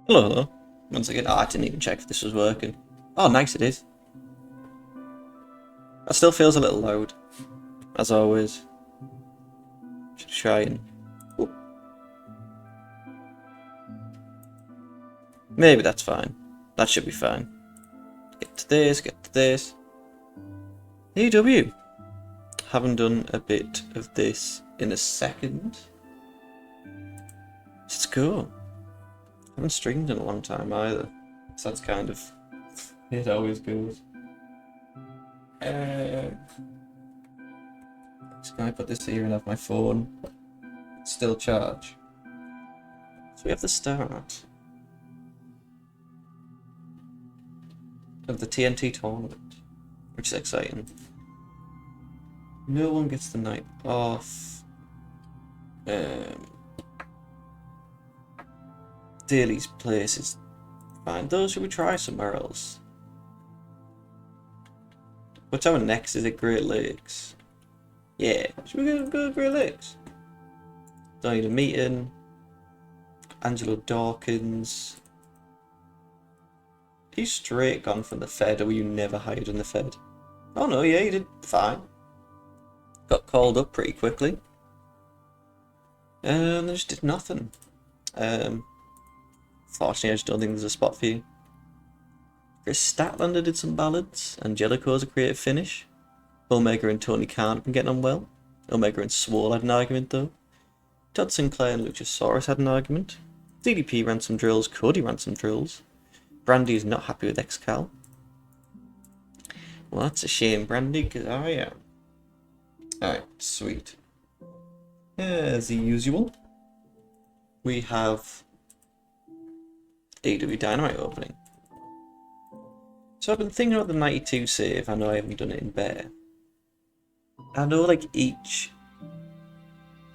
Hello, hello. Once again, I didn't even check if this was working. Oh, nice it is. That still feels a little loud, as always. Should try and... Ooh. Maybe that's fine. That should be fine. Get to this, get to this. AEW. Haven't done a bit of this in a second. Let's go. Haven't streamed in a long time either. So that's kind of... It always goes. Just gonna put this here and have my phone still charge. So we have the start of the TNT tournament, which is exciting. No one gets the night off. Daly's place is fine. Though, should we try somewhere else? What's our next? Is it Great Lakes? Yeah, should we go to Great Lakes? Don't need a meeting. Angelo Dawkins. Are you straight gone from the Fed, or were you never hired in the Fed? Oh no, yeah, you did fine. Got called up pretty quickly. And they just did nothing. Fortunately, I just don't think there's a spot for you. Chris Statlander did some ballads. Angelico's a creative finish. Omega and Tony Khan have been getting on well. Omega and Swole had an argument though. Todd Sinclair and Luchasaurus had an argument. DDP ran some drills. Cody ran some drills. Brandy is not happy with Excal. Well, that's a shame, Brandy, because I am. Alright, sweet. As usual, we have AEW Dynamite opening. So I've been thinking about the 92 save. I know I haven't done it in Bear. I know like each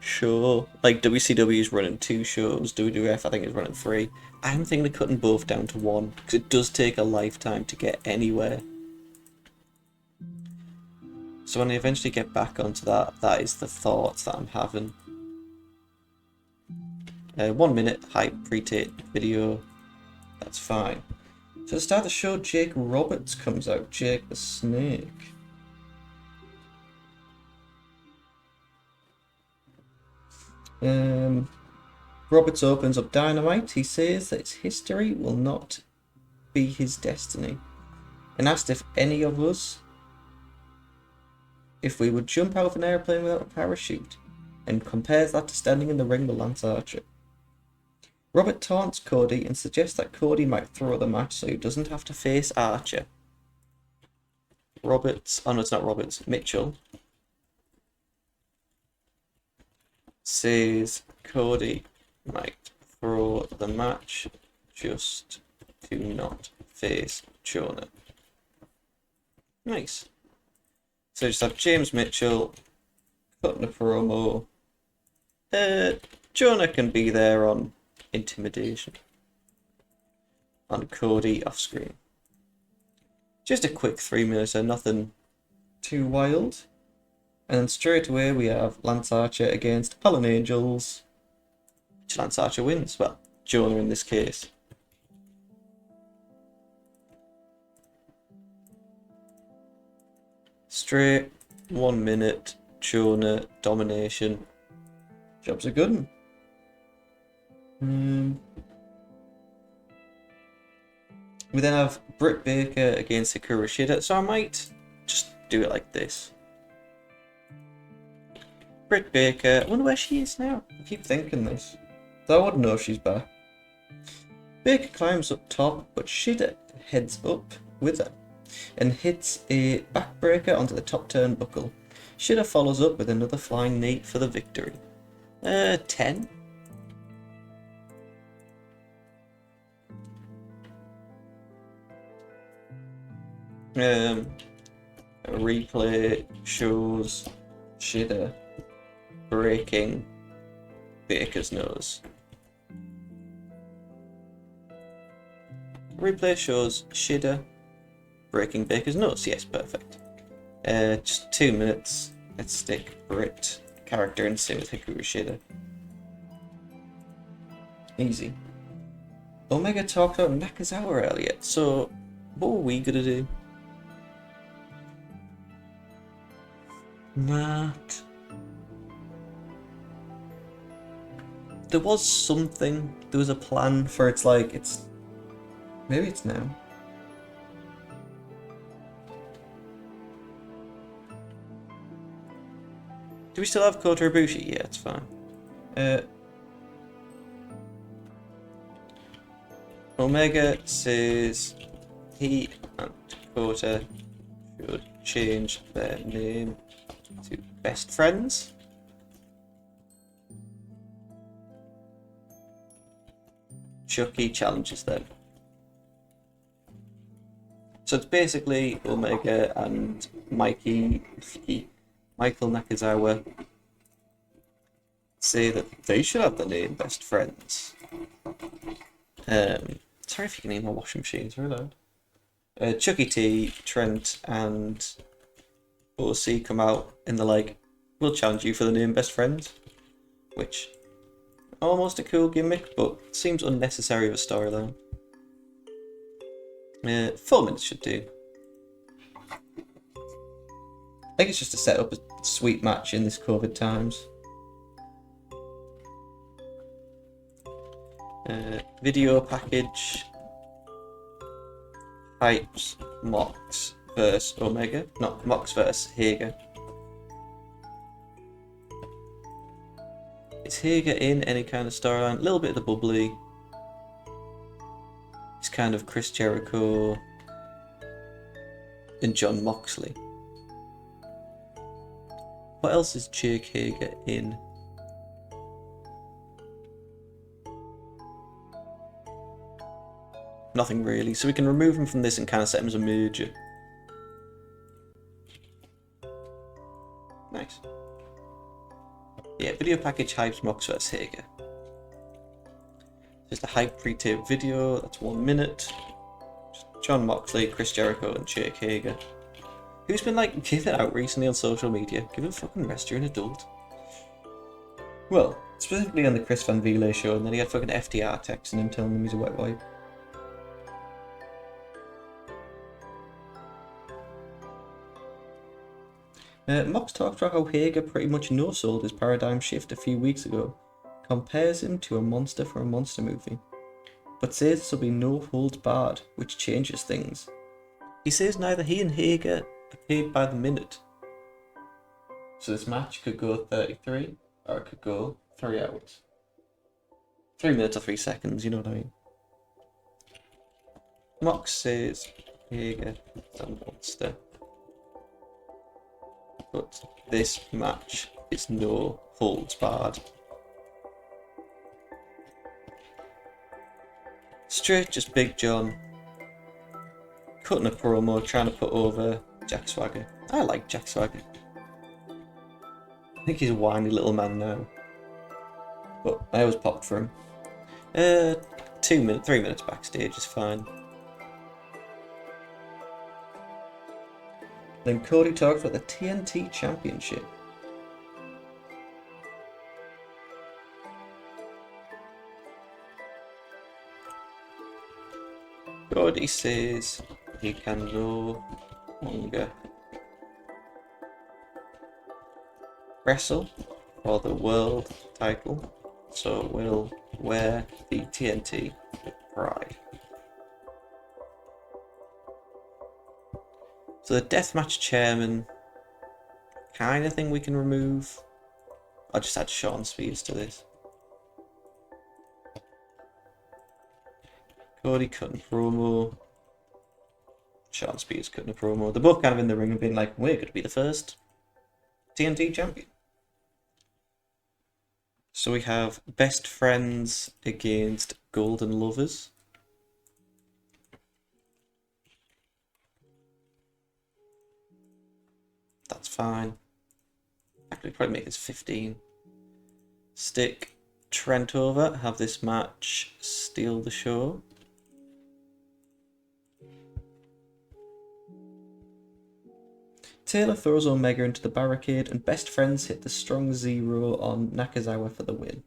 show, like WCW is running 2 shows, WWF I think is running 3. I'm thinking of cutting both down to 1 because it does take a lifetime to get anywhere. So when I eventually get back onto that, that is the thoughts that I'm having. 1 minute hype pre-tape video, that's fine. So to start the show, Jake Roberts comes out, Jake the Snake. Roberts opens up Dynamite. He says that his history will not be his destiny, and asked if any of us, if we would jump out of an airplane without a parachute, and compares that to standing in the ring with Lance Archer. Robert taunts Cody and suggests that Cody might throw the match so he doesn't have to face Archer. Roberts, oh no, it's not Roberts, Mitchell says Cody might throw the match just to not face Jonah. Nice. So just have James Mitchell cutting a promo. Jonah can be there on intimidation. On Cody off screen. Just a quick 3 minutes, nothing too wild. And then straight away we have Lance Archer against Alan Angels. Which Lance Archer wins. Well, Jonah in this case. Straight 1 minute Jonah domination. Job's a good one. We then have Britt Baker against Hikaru Shida, so I might just do it like this. Britt Baker, I wonder where she is now. I keep thinking this. Though I wouldn't know if she's back. Baker climbs up top, but Shida heads up with her and hits a backbreaker onto the top turnbuckle. Shida follows up with another flying knee for the victory. 10. A replay shows Shida breaking Baker's nose. Replay shows Shida breaking Baker's nose. Yes, perfect. Just 2 minutes. Let's stick Britt character and same with Hikaru Shida. Easy. Omega talked about Nakazawa earlier, so what were we gonna do? Matt. There was something. There was a plan for it's like it's. Maybe it's now. Do we still have Kota Ibushi? Yeah, it's fine. Omega says he and Kota should change their name to best friends. Chucky challenges them. So it's basically Omega and Michael Nakazawa say that they should have the name best friends. Sorry if you can hear my washing machine, it's very loud. Chucky T, Trent, and OC come out and they're like, we'll challenge you for the name best friends. Which, almost a cool gimmick, but seems unnecessary of a storyline. 4 minutes should do. I think it's just to set up a sweet match in this COVID times. Video package. Hypes Mox versus Omega. Not Mox versus Hager. Is Hager in any kind of storyline? A little bit of the bubbly. It's kind of Chris Jericho and John Moxley. What else is Jake Hager in? Nothing really, so we can remove him from this and kind of set him as a merger. Nice. Yeah, video package hypes Mox vs Hager. Just a hype pre-tape video, that's 1 minute. Just John Moxley, Chris Jericho, and Jake Hager. Who's been like giving out recently on social media? Give it a fucking rest, you're an adult. Well, specifically on the Chris Van Vliet show, and then he had fucking FDR texting him telling him he's a wet wipe. Mox talks about how Hager pretty much no-sold his paradigm shift a few weeks ago, compares him to a monster from a monster movie, but says this will be no holds barred, which changes things. He says neither he and Hager are paid by the minute. So this match could go 33, or it could go 3 hours. 3 minutes or 3 seconds, you know what I mean. Mox says Hager is a monster. But this match is no holds barred. Straight just Big John cutting a promo trying to put over Jack Swagger. I like Jack Swagger. I think he's a whiny little man now. But I always popped for him. 3 minutes backstage is fine. Then Cody talks about the TNT Championship. Cody says he can no longer wrestle for the world title, so will wear the TNT with pride. So the deathmatch chairman kind of thing we can remove. I'll just add Sean Spears to this. Cody cutting promo. Sean Spears cutting a promo. They're both kind of in the ring and being like, we're going to be the first TNT champion. So we have Best Friends against Golden Lovers. That's fine. Actually, probably make this 15. Stick Trent over. Have this match steal the show. Taylor throws Omega into the barricade, and Best Friends hit the strong zero on Nakazawa for the win.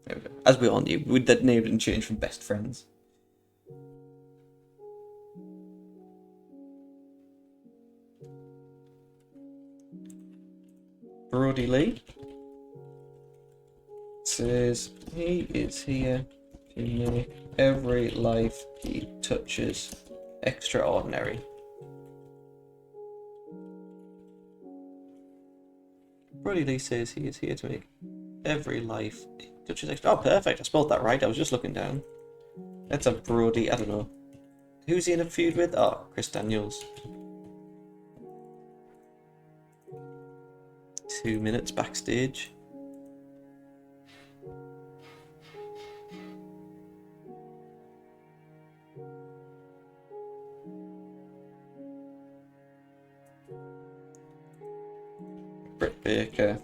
There we go. As we all knew, that name didn't change from Best Friends. Brody Lee says he is here to make every life he touches extraordinary. Brody Lee says he is here to make every life he touches extra. Oh, perfect! I spelled that right. I was just looking down. That's a Brody. I don't know. Who's he in a feud with? Oh, Chris Daniels. 2 minutes backstage. Britt Baker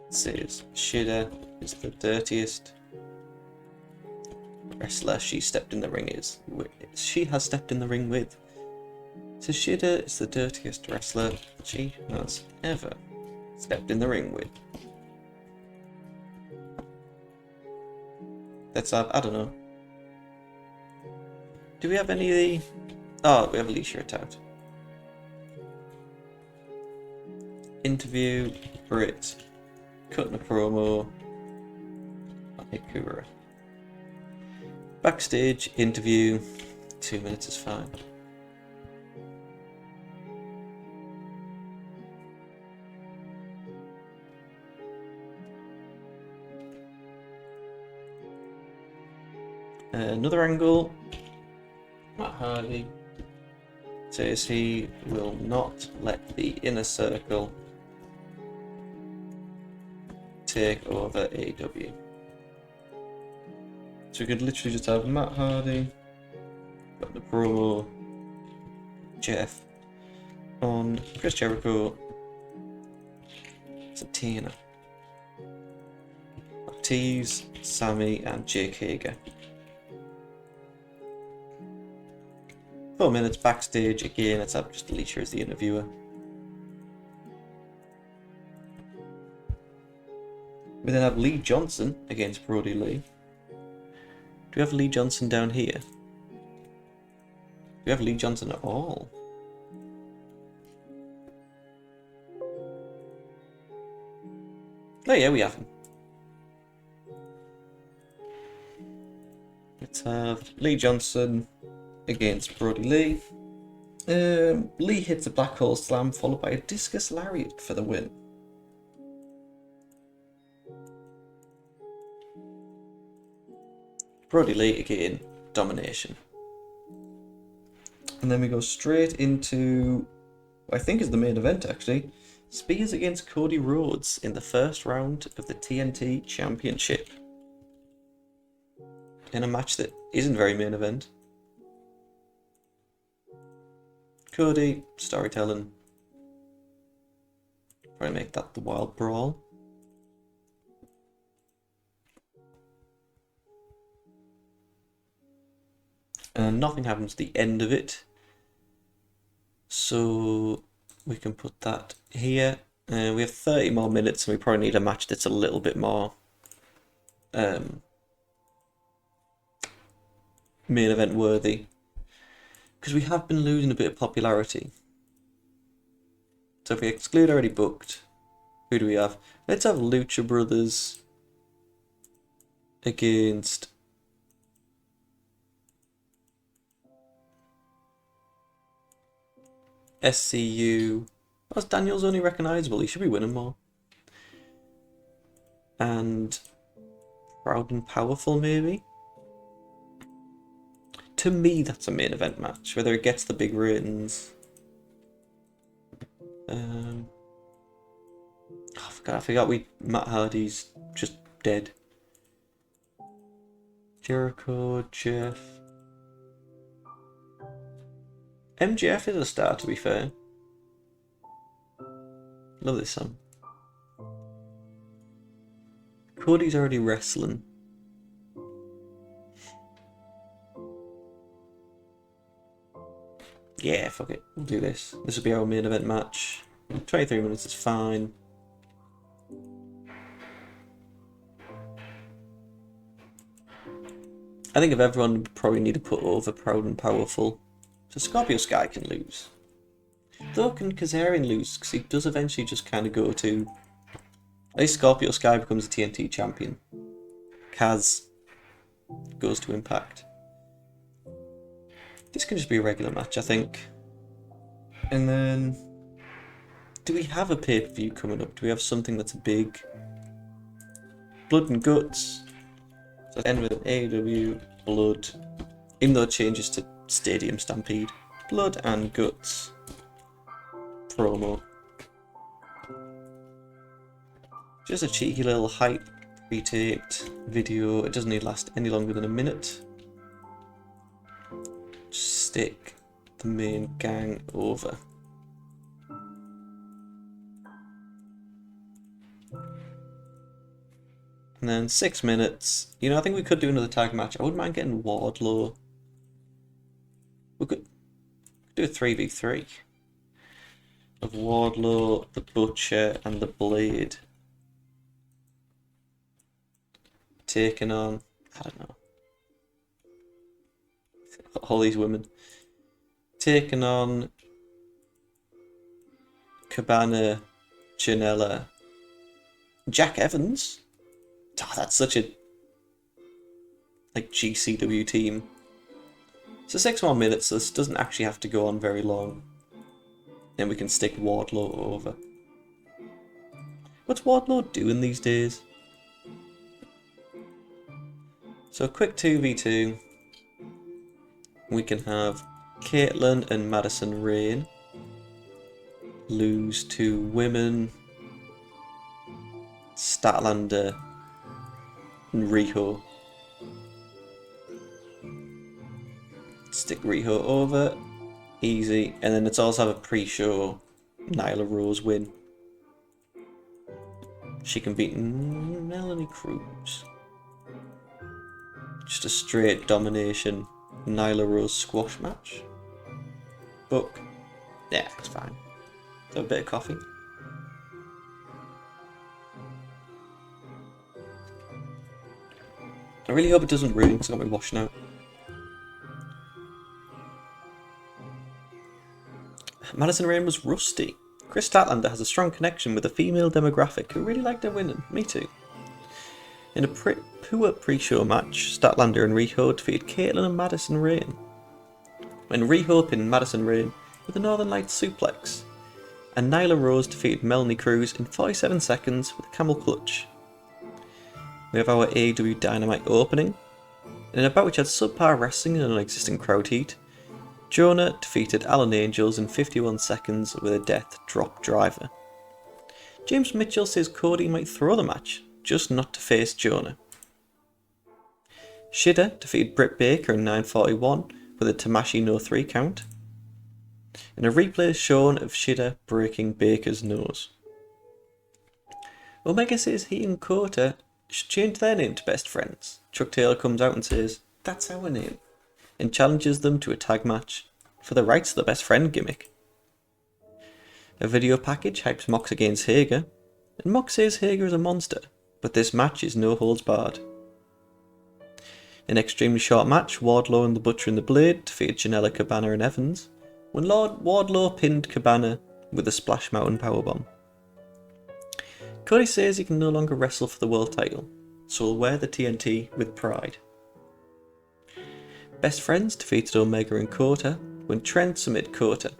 says Shida is the dirtiest wrestler she stepped in the ring she has stepped in the ring with. So Shida is the dirtiest wrestler she has ever stepped in the ring with. Let's have, I don't know. Do we have any of the... Oh, we have Alicia attacked. Interview, Britt, cutting a promo, Hikura. Backstage, interview, 2 minutes is fine. Another angle, Matt Hardy says he will not let the inner circle take over AEW. So we could literally just have Matt Hardy, got the promo, Jeff, on Chris Jericho, Satina, Ortiz, Sammy, and Jake Hager. 4 minutes backstage again. Let's have just Alicia as the interviewer. We then have Lee Johnson against Brody Lee. Do we have Lee Johnson down here? Do we have Lee Johnson at all? Oh yeah, we have him. Let's have Lee Johnson against Brody Lee. Lee hits a black hole slam followed by a discus lariat for the win. Brody Lee again, domination. And then we go straight into what I think is the main event actually. Spears against Cody Rhodes in the first round of the TNT Championship. In a match that isn't very main event. Cody, storytelling. Probably make that the Wild Brawl. And nothing happens at the end of it. So we can put that here. We have 30 more minutes and we probably need a match that's a little bit more main event worthy. Because we have been losing a bit of popularity. So if we exclude already booked, who do we have? Let's have Lucha Brothers against SCU. Oh, Daniel's only recognisable. He should be winning more. And Proud and Powerful, maybe? To me, that's a main event match. Whether it gets the big ratings. I forgot Matt Hardy's just dead. Jericho, Jeff. MJF is a star, to be fair. Love this song. Cody's already wrestling. Yeah, fuck it. We'll do this. This will be our main event match. 23 minutes is fine. I think if everyone would probably need to put over Proud and Powerful. So Scorpio Sky can lose. Though can Kazarian lose? Because he does eventually just kind of go to... At least Scorpio Sky becomes a TNT champion. Kaz goes to Impact. This can just be a regular match, I think. And then... Do we have a pay-per-view coming up? Do we have something that's big? Blood and Guts. So end with AEW, Blood. Even though it changes to Stadium Stampede. Blood and Guts. Promo. Just a cheeky little hype retaped video. It doesn't need to last any longer than a minute. Just stick the main gang over. And then 6 minutes. You know, I think we could do another tag match. I wouldn't mind getting Wardlow. We could do a 3v3 of Wardlow, the Butcher, and the Blade taking on, I don't know, all these women taking on Cabana, Janela, Jack Evans. Oh, that's such a like GCW team. So 6 more minutes, so this doesn't actually have to go on very long. Then we can stick Wardlow over. What's Wardlow doing these days? So a quick 2v2. We can have Caitlyn and Madison Rayne lose to women Statlander and Riho. Stick Riho over. Easy. And then let's also have a pre-show Nyla Rose win. She can beat Melanie Cruz. Just a straight domination Nyla Rose squash match. Book. Yeah, it's fine. Have a bit of coffee. I really hope it doesn't rain because I got my washing out. Madison Rayne was rusty. Chris Statlander has a strong connection with a female demographic who really liked her winning. Me too. In a poor pre-show match, Statlander and Riho defeated Caitlyn and Madison Rayne. When Riho pinned Madison Rayne with a Northern Lights suplex, and Nyla Rose defeated Melanie Cruz in 47 seconds with a camel clutch. We have our AEW Dynamite opening, in a bout which had subpar wrestling and an existing crowd heat. Jonah defeated Alan Angels in 51 seconds with a death drop driver. James Mitchell says Cody might throw the match, just not to face Jonah. Shida defeated Britt Baker in 9:41 with a Tamashii no 3 count. And a replay is shown of Shida breaking Baker's nose. Omega says he and Kota should change their name to Best Friends. Chuck Taylor comes out and says, "That's our name," and challenges them to a tag match for the rights to the best friend gimmick. A video package hypes Mox against Hager, and Mox says Hager is a monster, but this match is no holds barred. An extremely short match, Wardlow and the Butcher and the Blade defeated Janela, Cabana and Evans, when Wardlow pinned Cabana with a Splash Mountain powerbomb. Cody says he can no longer wrestle for the world title, so will wear the TNT with pride. Best Friends defeated Omega and Kota when Trent submitted Kota.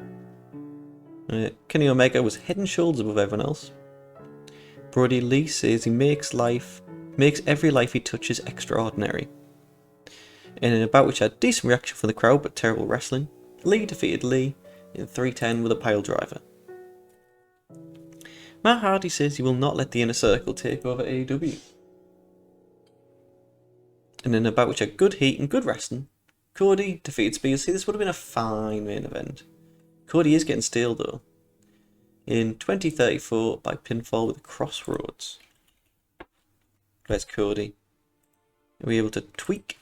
Kenny Omega was head and shoulders above everyone else. Brody Lee says he makes every life he touches extraordinary. And in a bout which had decent reaction from the crowd but terrible wrestling, Lee defeated Lee in 3:10 with a pile driver. Matt Hardy says he will not let the Inner Circle take over AEW. And in a bout which had good heat and good wrestling, Cody defeated Spears. See, this would have been a fine main event. Cody is getting stale though. In 2034 by pinfall with Crossroads. Where's Cody? Are we able to tweak?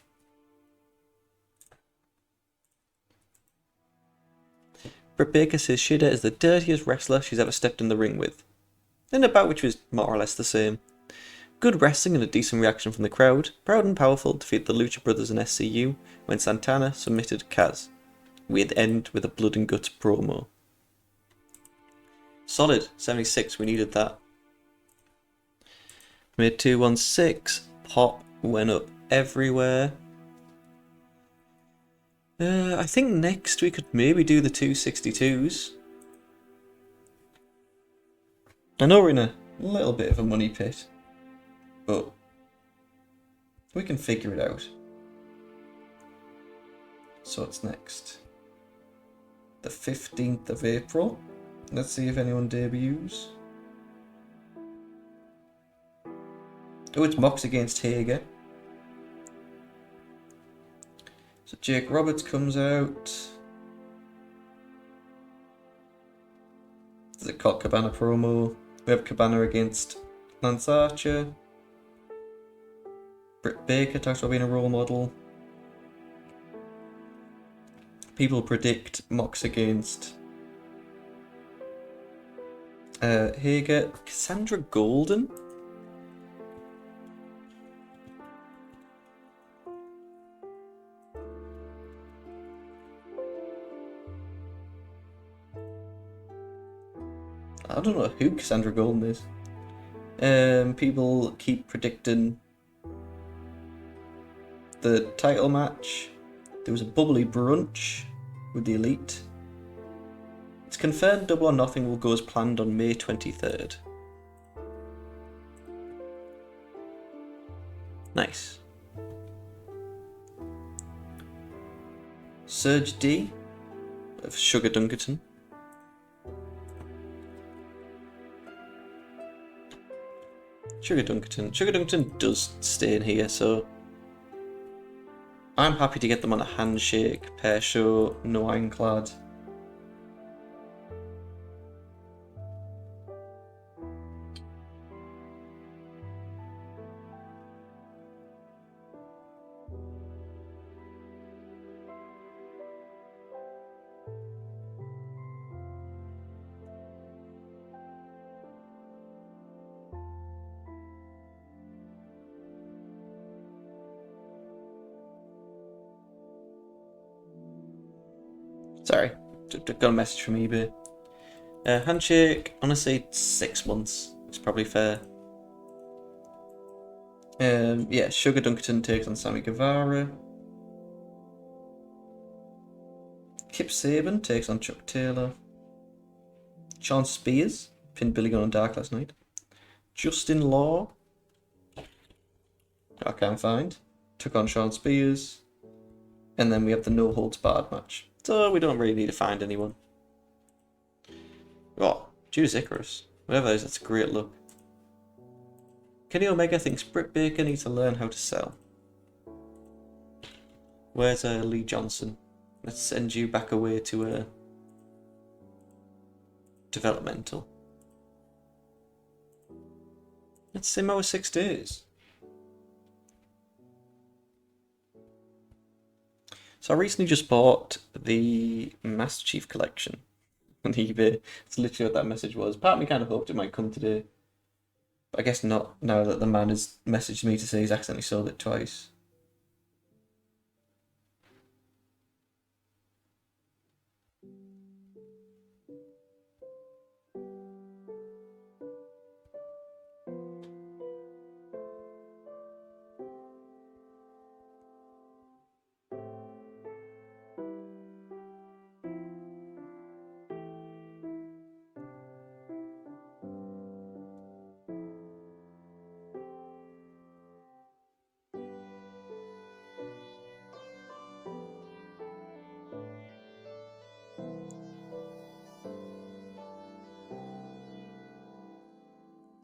Britt Baker says Shida is the dirtiest wrestler she's ever stepped in the ring with. In a bout which was more or less the same. Good wrestling and a decent reaction from the crowd. Proud and Powerful defeat the Lucha Brothers and SCU when Santana submitted Kaz. We'd end with a Blood and Guts promo. Solid. 76. We needed that. Made 216. Pop went up everywhere. I think next we could maybe do the 262s. I know we're in a little bit of a money pit, but we can figure it out. So it's next. The 15th of April. Let's see if anyone debuts. Oh, it's Mox against Hager. So Jake Roberts comes out. There's a Colt Cabana promo. We have Cabana against Lance Archer. Britt Baker talks about being a role model. People predict Mox against Hager. Cassandra Golden? I don't know who Cassandra Golden is. People keep predicting the title match. There was a bubbly brunch with the Elite. It's confirmed Double or Nothing will go as planned on May 23rd. Nice. Serge D of Sugar Dunkerton. Sugar Dunkerton does stay in here, so I'm happy to get them on a handshake, pair show, no ironclad. Sorry, got a message from eBay. Handshake, honestly, 6 months. It's probably fair. Yeah, Sugar Dunkerton takes on Sammy Guevara. Kip Saban takes on Chuck Taylor. Sean Spears pinned Billy Gunn on Dark last night. Justin Law, I can't find, took on Sean Spears. And then we have the No Holds Barred match. So we don't really need to find anyone. Oh, Judas Icarus. Whatever it is, that's a great look. Kenny Omega thinks Britt Baker needs to learn how to sell. Where's Lee Johnson? Let's send you back away to developmental. Let's sim our 6 days. So I recently just bought the Master Chief Collection on eBay. It's literally what that message was. Part of me kind of hoped it might come today. But I guess not, now that the man has messaged me to say he's accidentally sold it twice.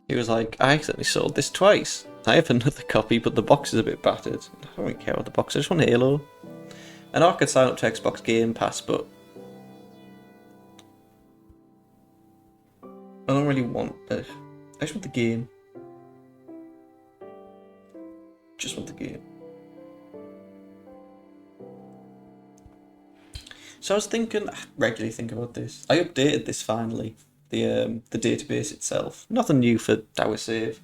He was like, I accidentally sold this twice. I have another copy, but the box is a bit battered. I don't really care about the box, I just want Halo. And I could sign up to Xbox Game Pass, but I don't really want it. I just want the game. Just want the game. So I was thinking, I regularly think about this. I updated this finally. The database itself. Nothing new for Tower Save.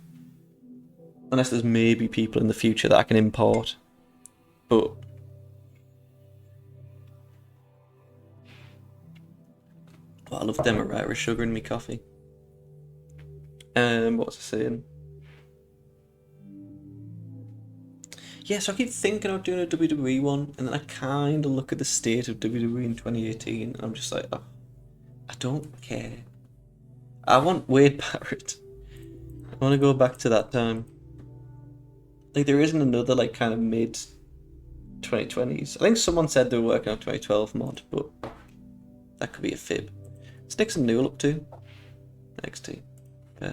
Unless there's maybe people in the future that I can import. But I love Demerara sugar in me coffee. What was I saying? Yeah, so I keep thinking of doing a WWE one, and then I kind of look at the state of WWE in 2018, and I'm just like, oh, I don't care. I want Wade Barrett. I want to go back to that time. Like, there isn't another, like, kind of mid 2020s. I think someone said they were working on 2012 mod, but that could be a fib. What's Nixon Newell up to? NXT. Yeah.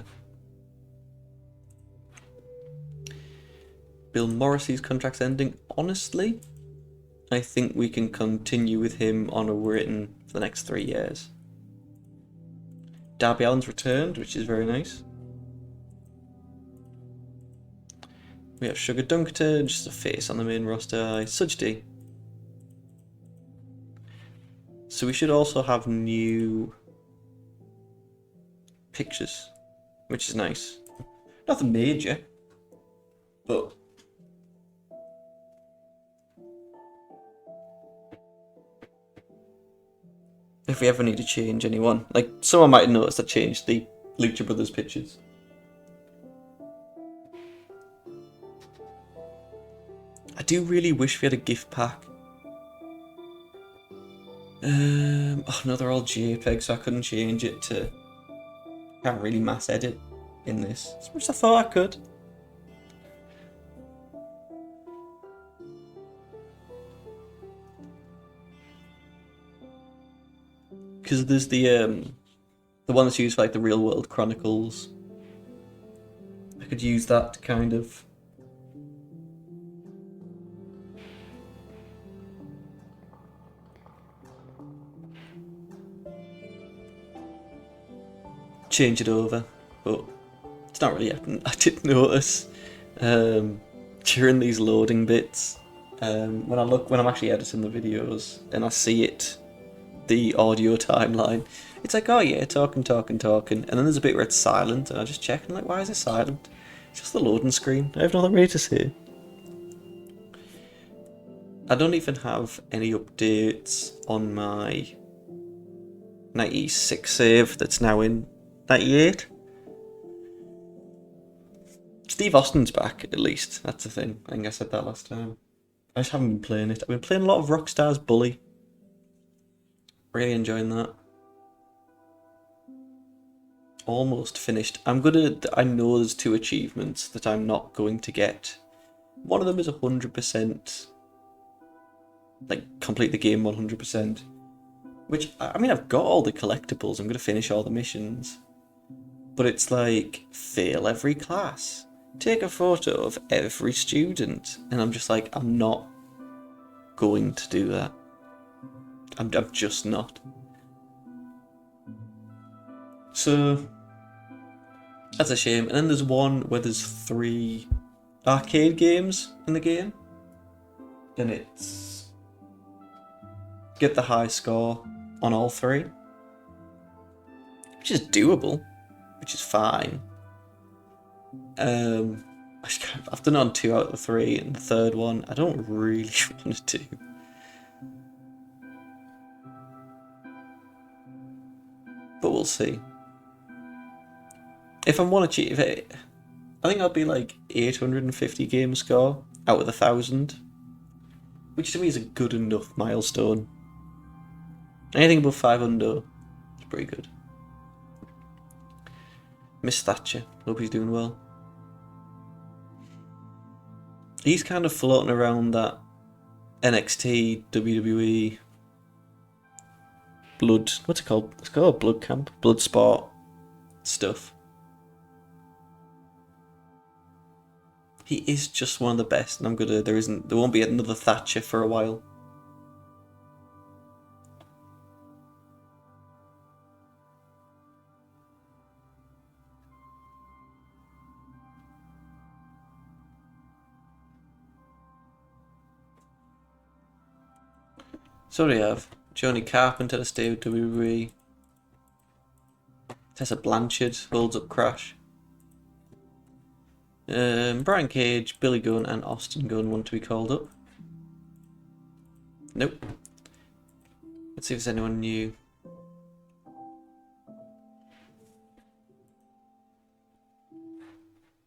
Bill Morrissey's contract's ending. Honestly, I think we can continue with him on a written for the next 3 years. Darby Allin's returned, which is very nice. We have Sugar Dunkerton, just a face on the main roster. Sudge. So we should also have new pictures, which is nice. Nothing major, but if we ever need to change anyone, like someone might have noticed I changed the Lucha Brothers pictures. I do really wish we had a gift pack. Oh no, they're all JPEG, so I couldn't change it to. Can't really mass edit in this as much as I thought I could. Because there's the one that's used for like the Real World Chronicles. I could use that to kind of change it over, but it's not really happening. I did notice during these loading bits, when I'm actually editing the videos and I see it, the audio timeline, it's like, oh yeah, talking, and then there's a bit where it's silent, and I just check and I'm like, why is it silent? It's just the loading screen. I have nothing really to say. I don't even have any updates on my 96 save that's now in 98. Steve Austin's back, at least. That's the thing. I think I said that last time. I just haven't been playing it. I've been playing a lot of Rockstar's Bully. Really enjoying that. Almost finished. I know there's 2 achievements that I'm not going to get. One of them is 100%. Like, complete the game 100%. Which, I mean, I've got all the collectibles. I'm going to finish all the missions. But it's like, fail every class. Take a photo of every student. And I'm just like, I'm not going to do that. I'm just not. So, that's a shame. And then there's one where there's 3 arcade games in the game. And it's get the high score on all 3. Which is doable. Which is fine. I've done it on 2 out of the 3, and the third one I don't really want to do. But we'll see. If I want to achieve it, I think I'll be like 850 game score out of 1,000, which to me is a good enough milestone. Anything above 500 is pretty good. Miss Thatcher, hope he's doing well. He's kind of floating around that NXT, WWE, Blood, what's it called? It's called Blood Camp, Blood Sport stuff. He is just one of the best, and there won't be another Thatcher for a while. So we have Johnny Carpenter to stay with WWE. Tessa Blanchard holds up Crash. Brian Cage, Billy Gunn, and Austin Gunn want to be called up. Nope. Let's see if there's anyone new.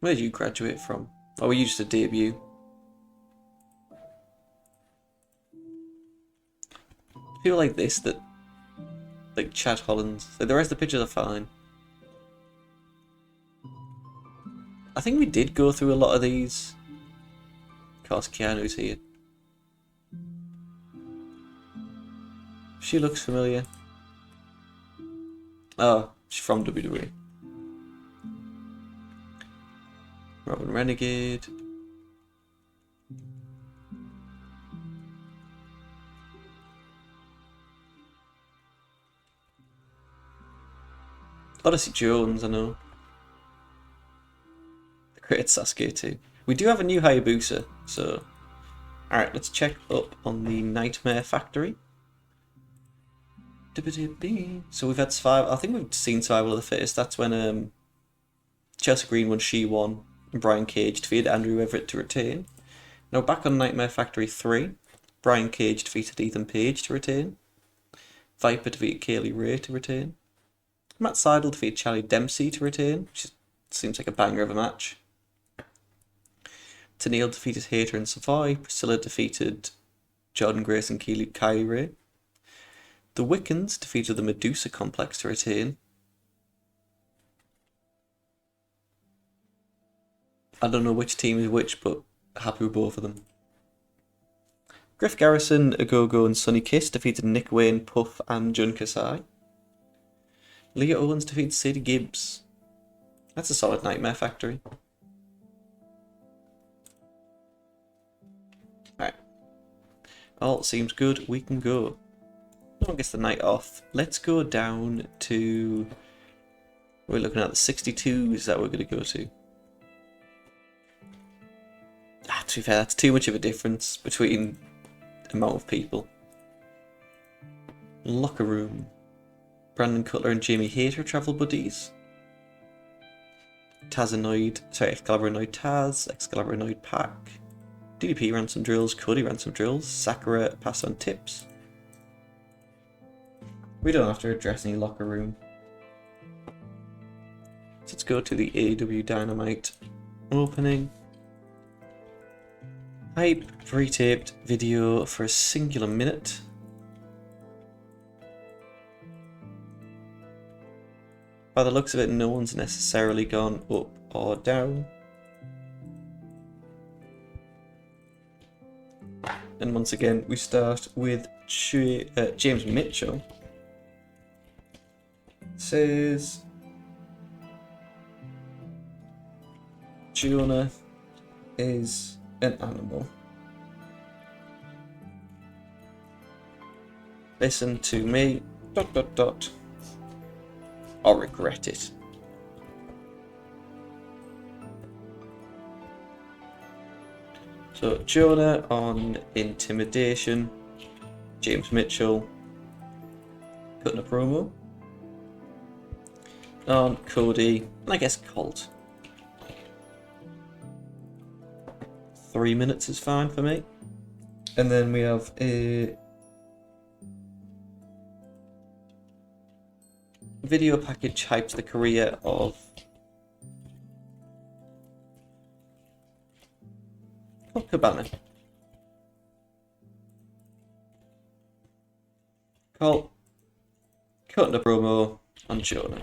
Where did you graduate from? Oh, were you just a debut? People like this that, like Chad Hollins, like the rest of the pictures are fine. I think we did go through a lot of these. Of course, Keanu's here. She looks familiar. Oh, she's from WWE. Robin Renegade. Odyssey Jones, I know. The great Sasuke too. We do have a new Hayabusa, so... Alright, let's check up on the Nightmare Factory. So we've had survival. I think we've seen Survival of the Fittest. That's when Chelsea Green won, she won, and Brian Cage defeated Andrew Everett to retain. Now back on Nightmare Factory 3, Brian Cage defeated Ethan Page to retain. Viper defeated Kaylee Ray to retain. Matt Seidel defeated Charlie Dempsey to retain, which seems like a banger of a match. Tennille defeated Hater and Savoy. Priscilla defeated Jordan Grace and Kylie Ray. The Wiccans defeated the Medusa Complex to retain. I don't know which team is which, but happy with both of them. Griff Garrison, Agogo, and Sonny Kiss defeated Nick Wayne, Puff, and Jun Kasai. Leah Owens defeated Sadie Gibbs. That's a solid Nightmare Factory. Alright. All seems good, we can go. No one gets the night off. Let's go down to... We're looking at the 62s that we're going to go to. To be fair, that's too much of a difference between the amount of people. Locker room. Brandon Cutler and Jamie Hayter travel buddies. Excalibur annoyed Taz, Excalibur annoyed Pac. DDP ran some drills, Cody ran some drills, Sakura passed on tips. We don't have to address any locker room. So let's go to the AEW Dynamite opening. Hype pre-taped video for a singular minute. By the looks of it, no one's necessarily gone up or down. And once again, we start with James Mitchell. Says Jonah is an animal. Listen to me, ... or regret it. So Jonah on intimidation, James Mitchell cutting a promo. On Cody, and I guess Colt. 3 minutes is fine for me. And then we have a video package hypes the career of Cabana. Colt cutting a promo on Jonah.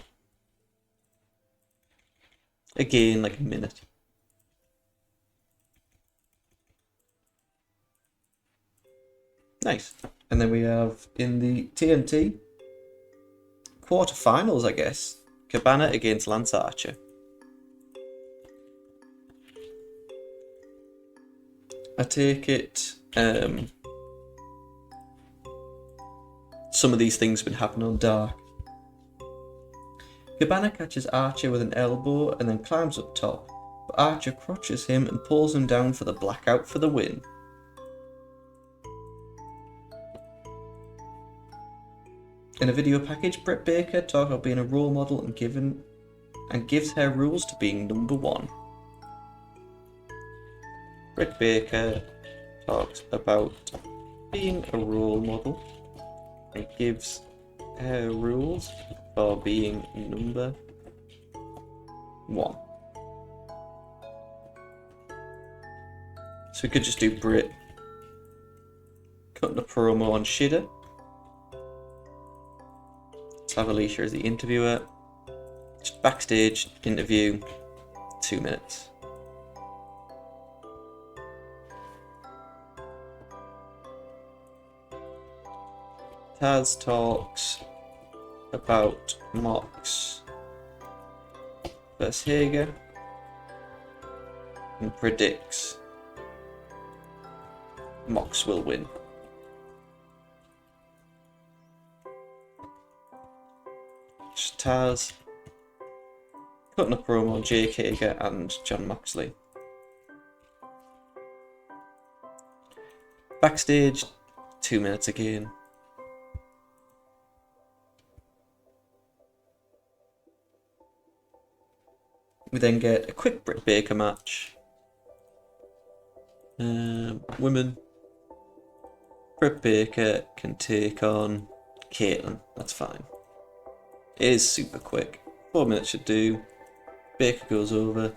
Again, like a minute. Nice. And then we have in the TNT quarterfinals, I guess, Cabana against Lance Archer. I take it some of these things have been happening on Dark. Cabana catches Archer with an elbow and then climbs up top, but Archer crotches him and pulls him down for the blackout for the win. In a video package, Britt Baker talks about being a role model and gives her rules to being number one. Britt Baker talks about being a role model and gives her rules for being number one. So we could just do Brit cutting a promo on Shida. Let's have Alicia as the interviewer. Just backstage interview, 2 minutes. Taz talks about Mox versus Hager and predicts Mox will win. Just Taz cutting a promo on Jake Hager and Jon Moxley. Backstage, 2 minutes again. We then get a quick Britt Baker match. Women. Britt Baker can take on Caitlyn. That's fine. It is super quick. 4 minutes should do. Baker goes over.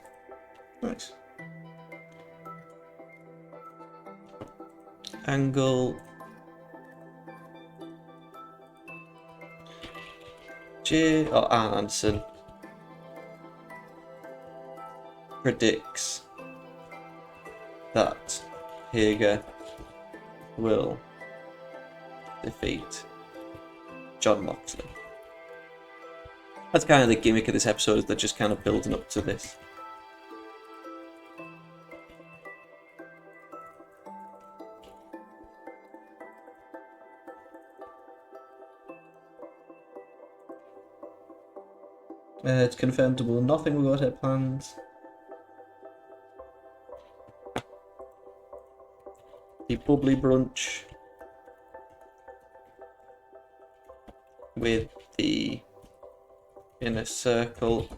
Nice. Angle. Arn Anderson predicts that Hager will defeat Jon Moxley. That's kind of the gimmick of this episode, is they're just kind of building up to this. It's confirmed double nothing we got her plans. The bubbly brunch with the Inner Circle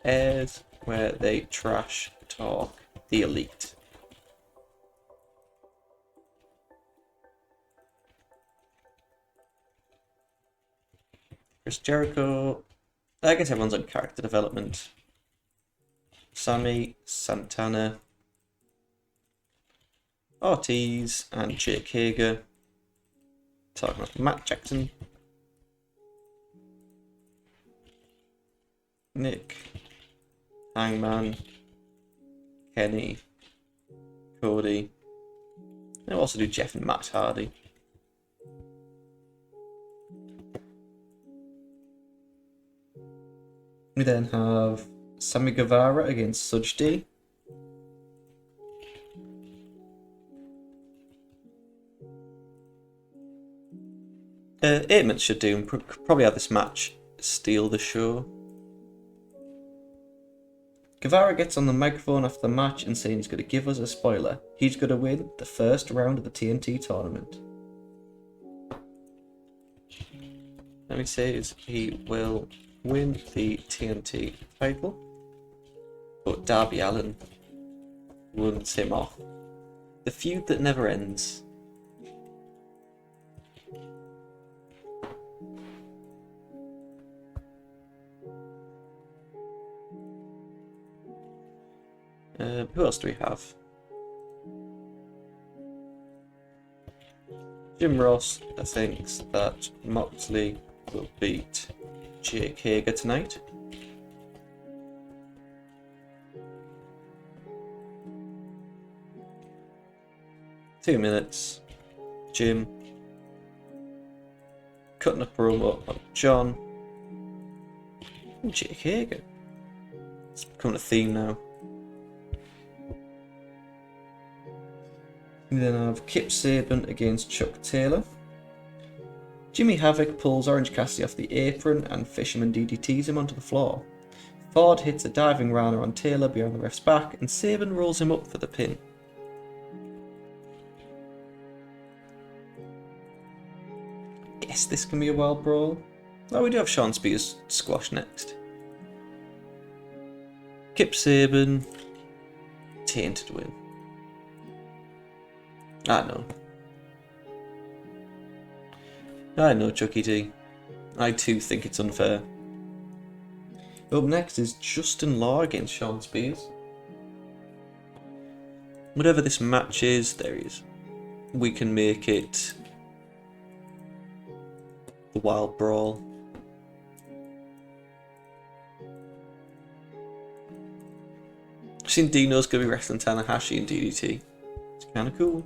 airs, where they trash talk the Elite. Chris Jericho. I guess everyone's on character development. Sammy, Santana, Ortiz, and Jake Hager. Talking about Matt Jackson. Nick, Hangman, Kenny, Cody. They'll also do Jeff and Matt Hardy. We then have Sammy Guevara against Sudge D. $8 minutes should do, and probably have this match steal the show. Guevara gets on the microphone after the match and saying he's going to give us a spoiler. He's going to win the first round of the TNT tournament. Let me say he will win the TNT title, but Darby Allin runs him off. The feud that never ends. Who else do we have? Jim Ross thinks that Moxley will beat Jake Hager tonight. Two minutes. Jim cutting a promo on John and Jake Hager. It's becoming a theme now. We then have Kip Sabian against Chuck Taylor. Jimmy Havoc pulls Orange Cassidy off the apron and Fisherman DDTs him onto the floor. Ford hits a diving runner on Taylor behind the ref's back and Sabian rolls him up for the pin. Guess this can be a wild brawl. Oh, we do have Sean Spears squash next. Kip Sabian, tainted win. I know, Chucky T. I too think it's unfair. Up next is Justin Law against Sean Spears. Whatever this match is, there he is. We can make it the Wild Brawl. I've seen Dino's going to be wrestling Tanahashi in DDT. It's kind of cool.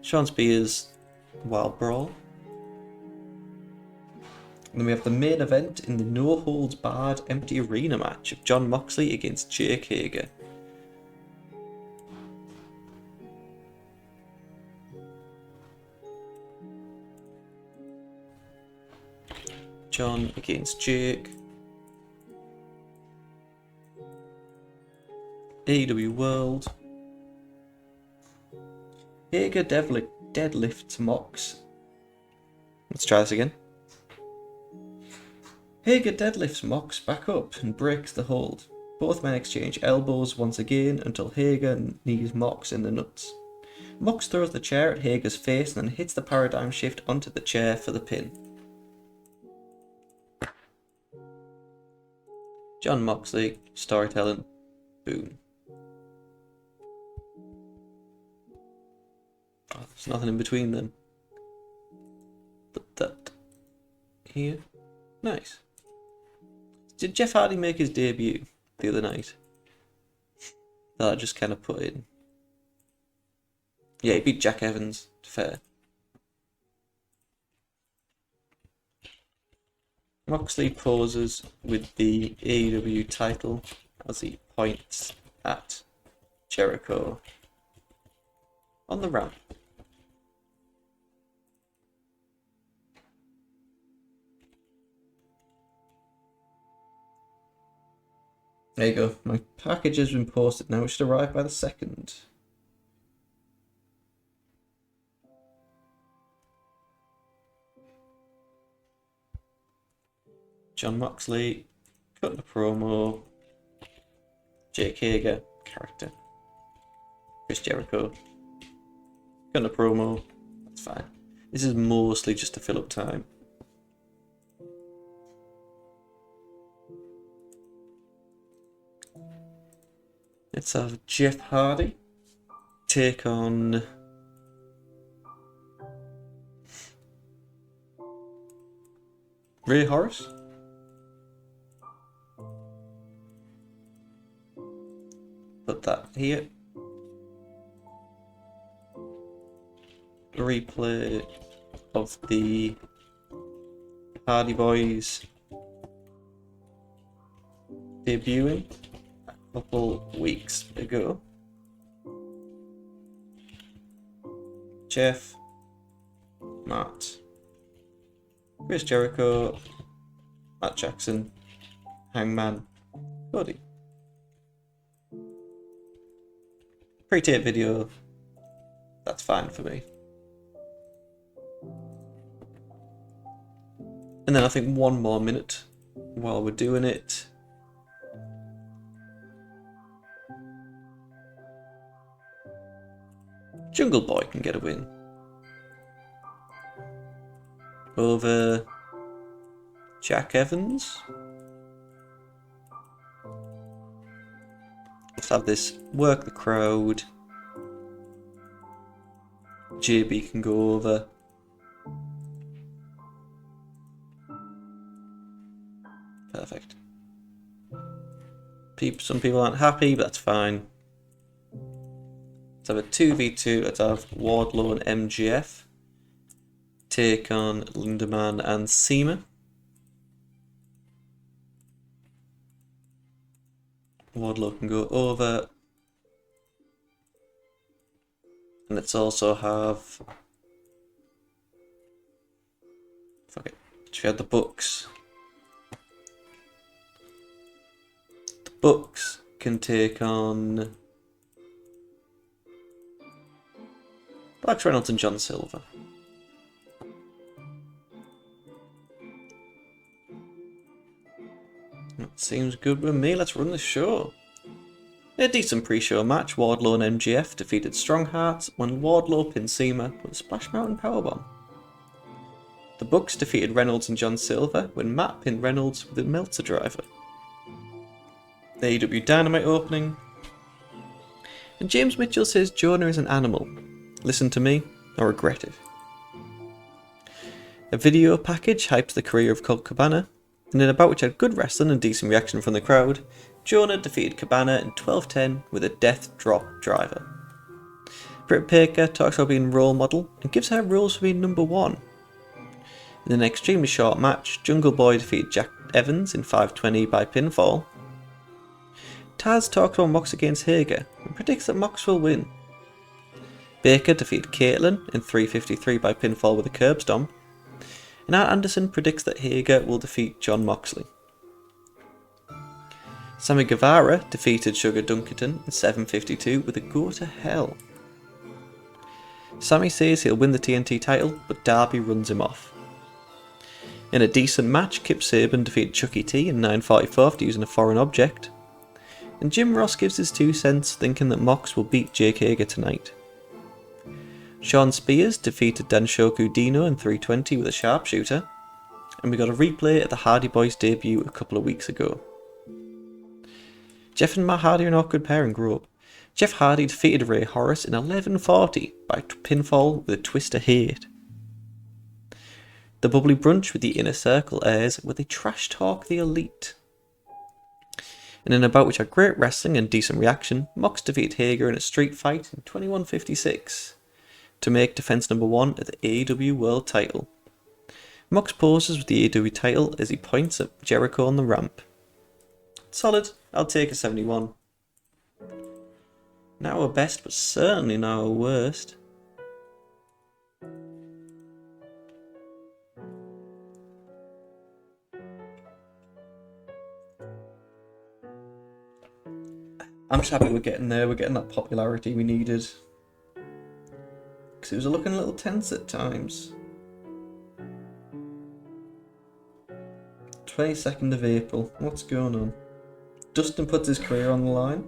Sean Spears, Wild Brawl. And then we have the main event in the No Holds Barred Empty Arena match of Jon Moxley against Jake Hager. John against Jake. AEW World. Hager deadlifts Mox. Let's try this again. Hager deadlifts Mox back up and breaks the hold. Both men exchange elbows once again until Hager knees Mox in the nuts. Mox throws the chair at Hager's face and then hits the paradigm shift onto the chair for the pin. Jon Moxley, storytelling, boom. Oh, there's nothing in between them. But that here, nice. Did Jeff Hardy make his debut the other night? That I just kind of put in. Yeah, he beat Jack Evans, fair. Moxley poses with the AEW title as he points at Jericho on the ramp. There you go. My package has been posted now. It should arrive by the 2nd. Jon Moxley, cutting a promo. Jake Hager, character. Chris Jericho, cutting a promo. That's fine. This is mostly just to fill up time. Let's have Jeff Hardy take on Ray Horace. Put that here. A replay of the Hardy Boyz debuting a couple weeks ago. Jeff, Matt, Chris Jericho, Matt Jackson, Hangman, Cody. Pre-tape video, that's fine for me. And then I think one more minute while we're doing it. Jungle Boy can get a win over Jack Evans. Let's have this work the crowd. JB can go over. Perfect. Some people aren't happy, but that's fine. Let's have a 2v2. Let's have Wardlow and MGF take on Lindemann and Seema. Wardlow can go over. And let's also have... fuck it. Should we have the Bucks? The Bucks can take on... Alex Reynolds and John Silver. That seems good with me. Let's run the show. A decent pre-show match. Wardlow and MGF defeated Strong Hearts when Wardlow pinned Seema with a Splash Mountain Powerbomb. The Bucks defeated Reynolds and John Silver when Matt pinned Reynolds with a Meltzer Driver. The AEW Dynamite opening. And James Mitchell says Jonah is an animal. Listen to me, or regret it. A video package hypes the career of Colt Cabana, and in a bout which had good wrestling and decent reaction from the crowd, Jonah defeated Cabana in 12-10 with a death drop driver. Britt Baker talks about being role model and gives her rules for being number one. In an extremely short match, Jungle Boy defeated Jack Evans in 5:20 by pinfall. Taz talks about Mox against Hager and predicts that Mox will win. Baker defeated Caitlyn in 3:53 by pinfall with a curb stomp. And Art Anderson predicts that Hager will defeat Jon Moxley. Sammy Guevara defeated Sugar Dunkerton in 7:52 with a go to hell. Sammy says he'll win the TNT title, but Darby runs him off. In a decent match, Kip Sabian defeated Chucky T in 9:44 after using a foreign object. And Jim Ross gives his 2 cents, thinking that Mox will beat Jake Hager tonight. Sean Spears defeated Danshoku Dino in 3:20 with a sharpshooter. And we got a replay of the Hardy Boys debut a couple of weeks ago. Jeff and Matt Hardy are an awkward pair and grew up. Jeff Hardy defeated Ray Horace in 11:40 by pinfall with a twist of hate. The Bubbly Brunch with the Inner Circle airs where they trash talk the Elite. And in a bout which had great wrestling and decent reaction, Mox defeated Hager in a street fight in 21:56 to make defense number 1 at the AEW World title. Mox poses with the AEW title as he points at Jericho on the ramp. Solid, I'll take a 71. Not our best, but certainly not our worst. I'm just happy we're getting there, we're getting that popularity we needed. Because it was looking a little tense at times. 22nd of April, what's going on? Dustin puts his career on the line.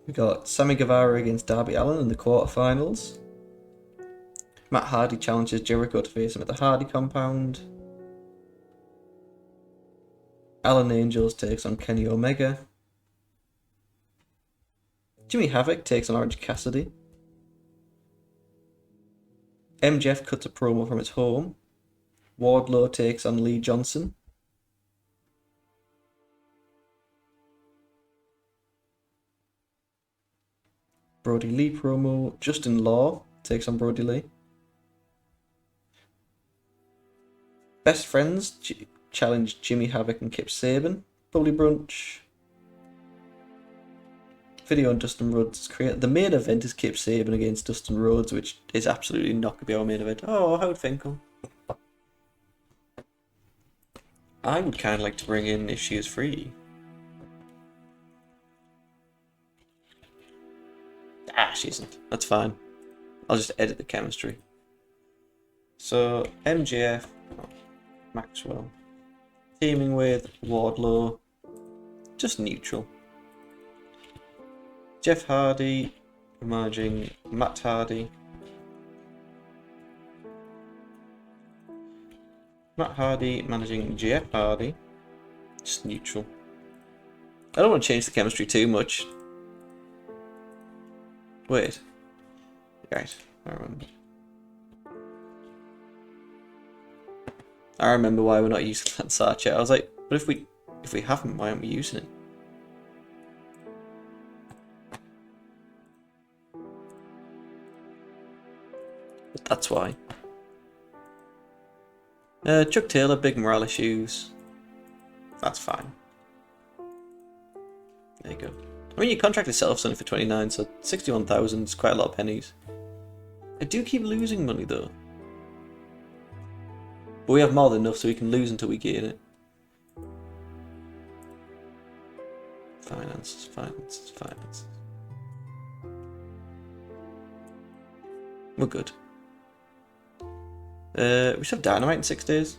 We got Sammy Guevara against Darby Allin in the quarterfinals. Matt Hardy challenges Jericho to face him at the Hardy compound. Alan Angels takes on Kenny Omega. Jimmy Havoc takes on Orange Cassidy. MJF cuts a promo from his home. Wardlow takes on Lee Johnson. Brody Lee promo. Justin Law takes on Brody Lee. Best Friends challenge Jimmy Havoc and Kip Sabian. Bubbly Brunch. Video on Dustin Rhodes' career. The main event is Kip Sabian against Dustin Rhodes, which is absolutely not going to be our main event. Oh, Howard Finkel. I would kind of like to bring in If She Is Free. She isn't. That's fine. I'll just edit the chemistry. So, MJF, Maxwell, teaming with Wardlow, just neutral. Jeff Hardy managing Matt Hardy. Matt Hardy managing Jeff Hardy, just neutral. I don't want to change the chemistry too much. Wait. Right, I remember why we're not using Lance Archer. I was like, but if we haven't, why aren't we using it? But that's why. Chuck Taylor, big morale issues. That's fine. There you go. I mean, your contract itself's only for 29, so 61,000 is quite a lot of pennies. I do keep losing money though. But we have more than enough so we can lose until we gain it. Finances. We're good. We should have Dynamite in 6 days.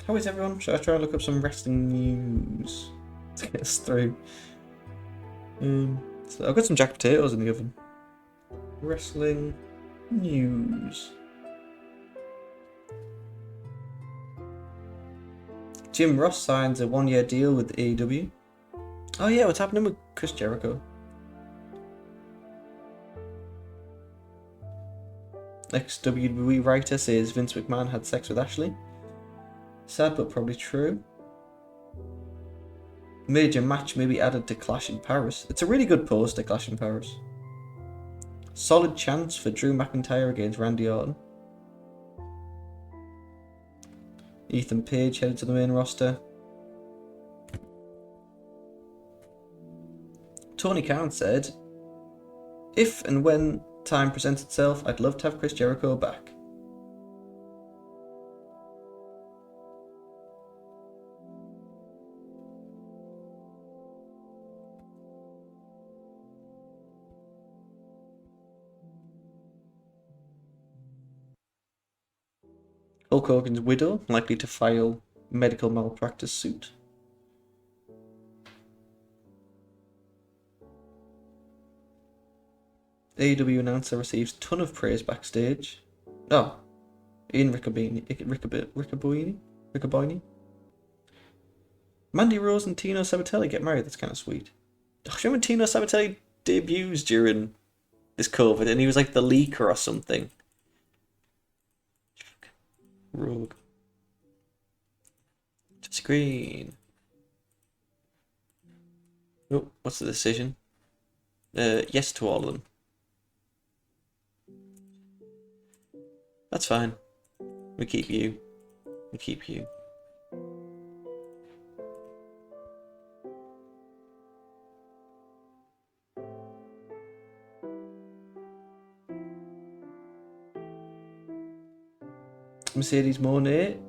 How is everyone? Should I try and look up some wrestling news to get us through? So I've got some jack potatoes in the oven. Wrestling news. Jim Ross signs a 1-year deal with AEW. Oh yeah, what's happening with Chris Jericho? Ex-WWE writer says Vince McMahon had sex with Ashley. Sad but probably true. Major match may be added to Clash in Paris. It's a really good poster, Clash in Paris. Solid chance for Drew McIntyre against Randy Orton. Ethan Page headed to the main roster. Tony Khan said, "If and when time presents itself, I'd love to have Chris Jericho back." Hulk Hogan's widow likely to file medical malpractice suit. AEW announcer receives ton of praise backstage. Oh, Ian Riccoboni. Mandy Rose and Tino Sabatelli get married. That's kind of sweet. I remember Tino Sabatelli debuts during this COVID, and he was like the leaker or something. Rogue. Screen. Oh, what's the decision? Yes to all of them. That's fine. We keep you. We keep you. Mercedes Moné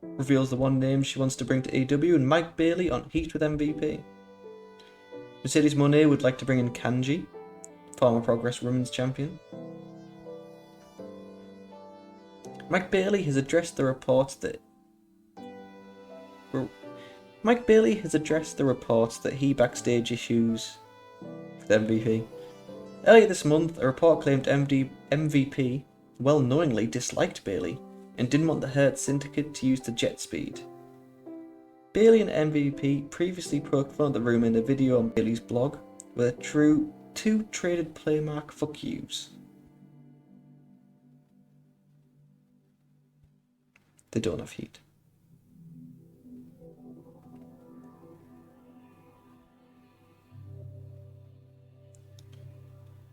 reveals the one name she wants to bring to AEW, and Mike Bailey on Heat with MVP. Mercedes Moné would like to bring in Kanji, former Progress Women's Champion. Mike Bailey has addressed the reports that he backstage issues with MVP. Earlier this month, a report claimed MVP well knowingly disliked Bailey and didn't want the Hurt Syndicate to use the jet speed. Bailey and MVP previously poked fun at the rumor in a video on Bailey's blog with a true two traded playmark fuck yous. They don't have heat.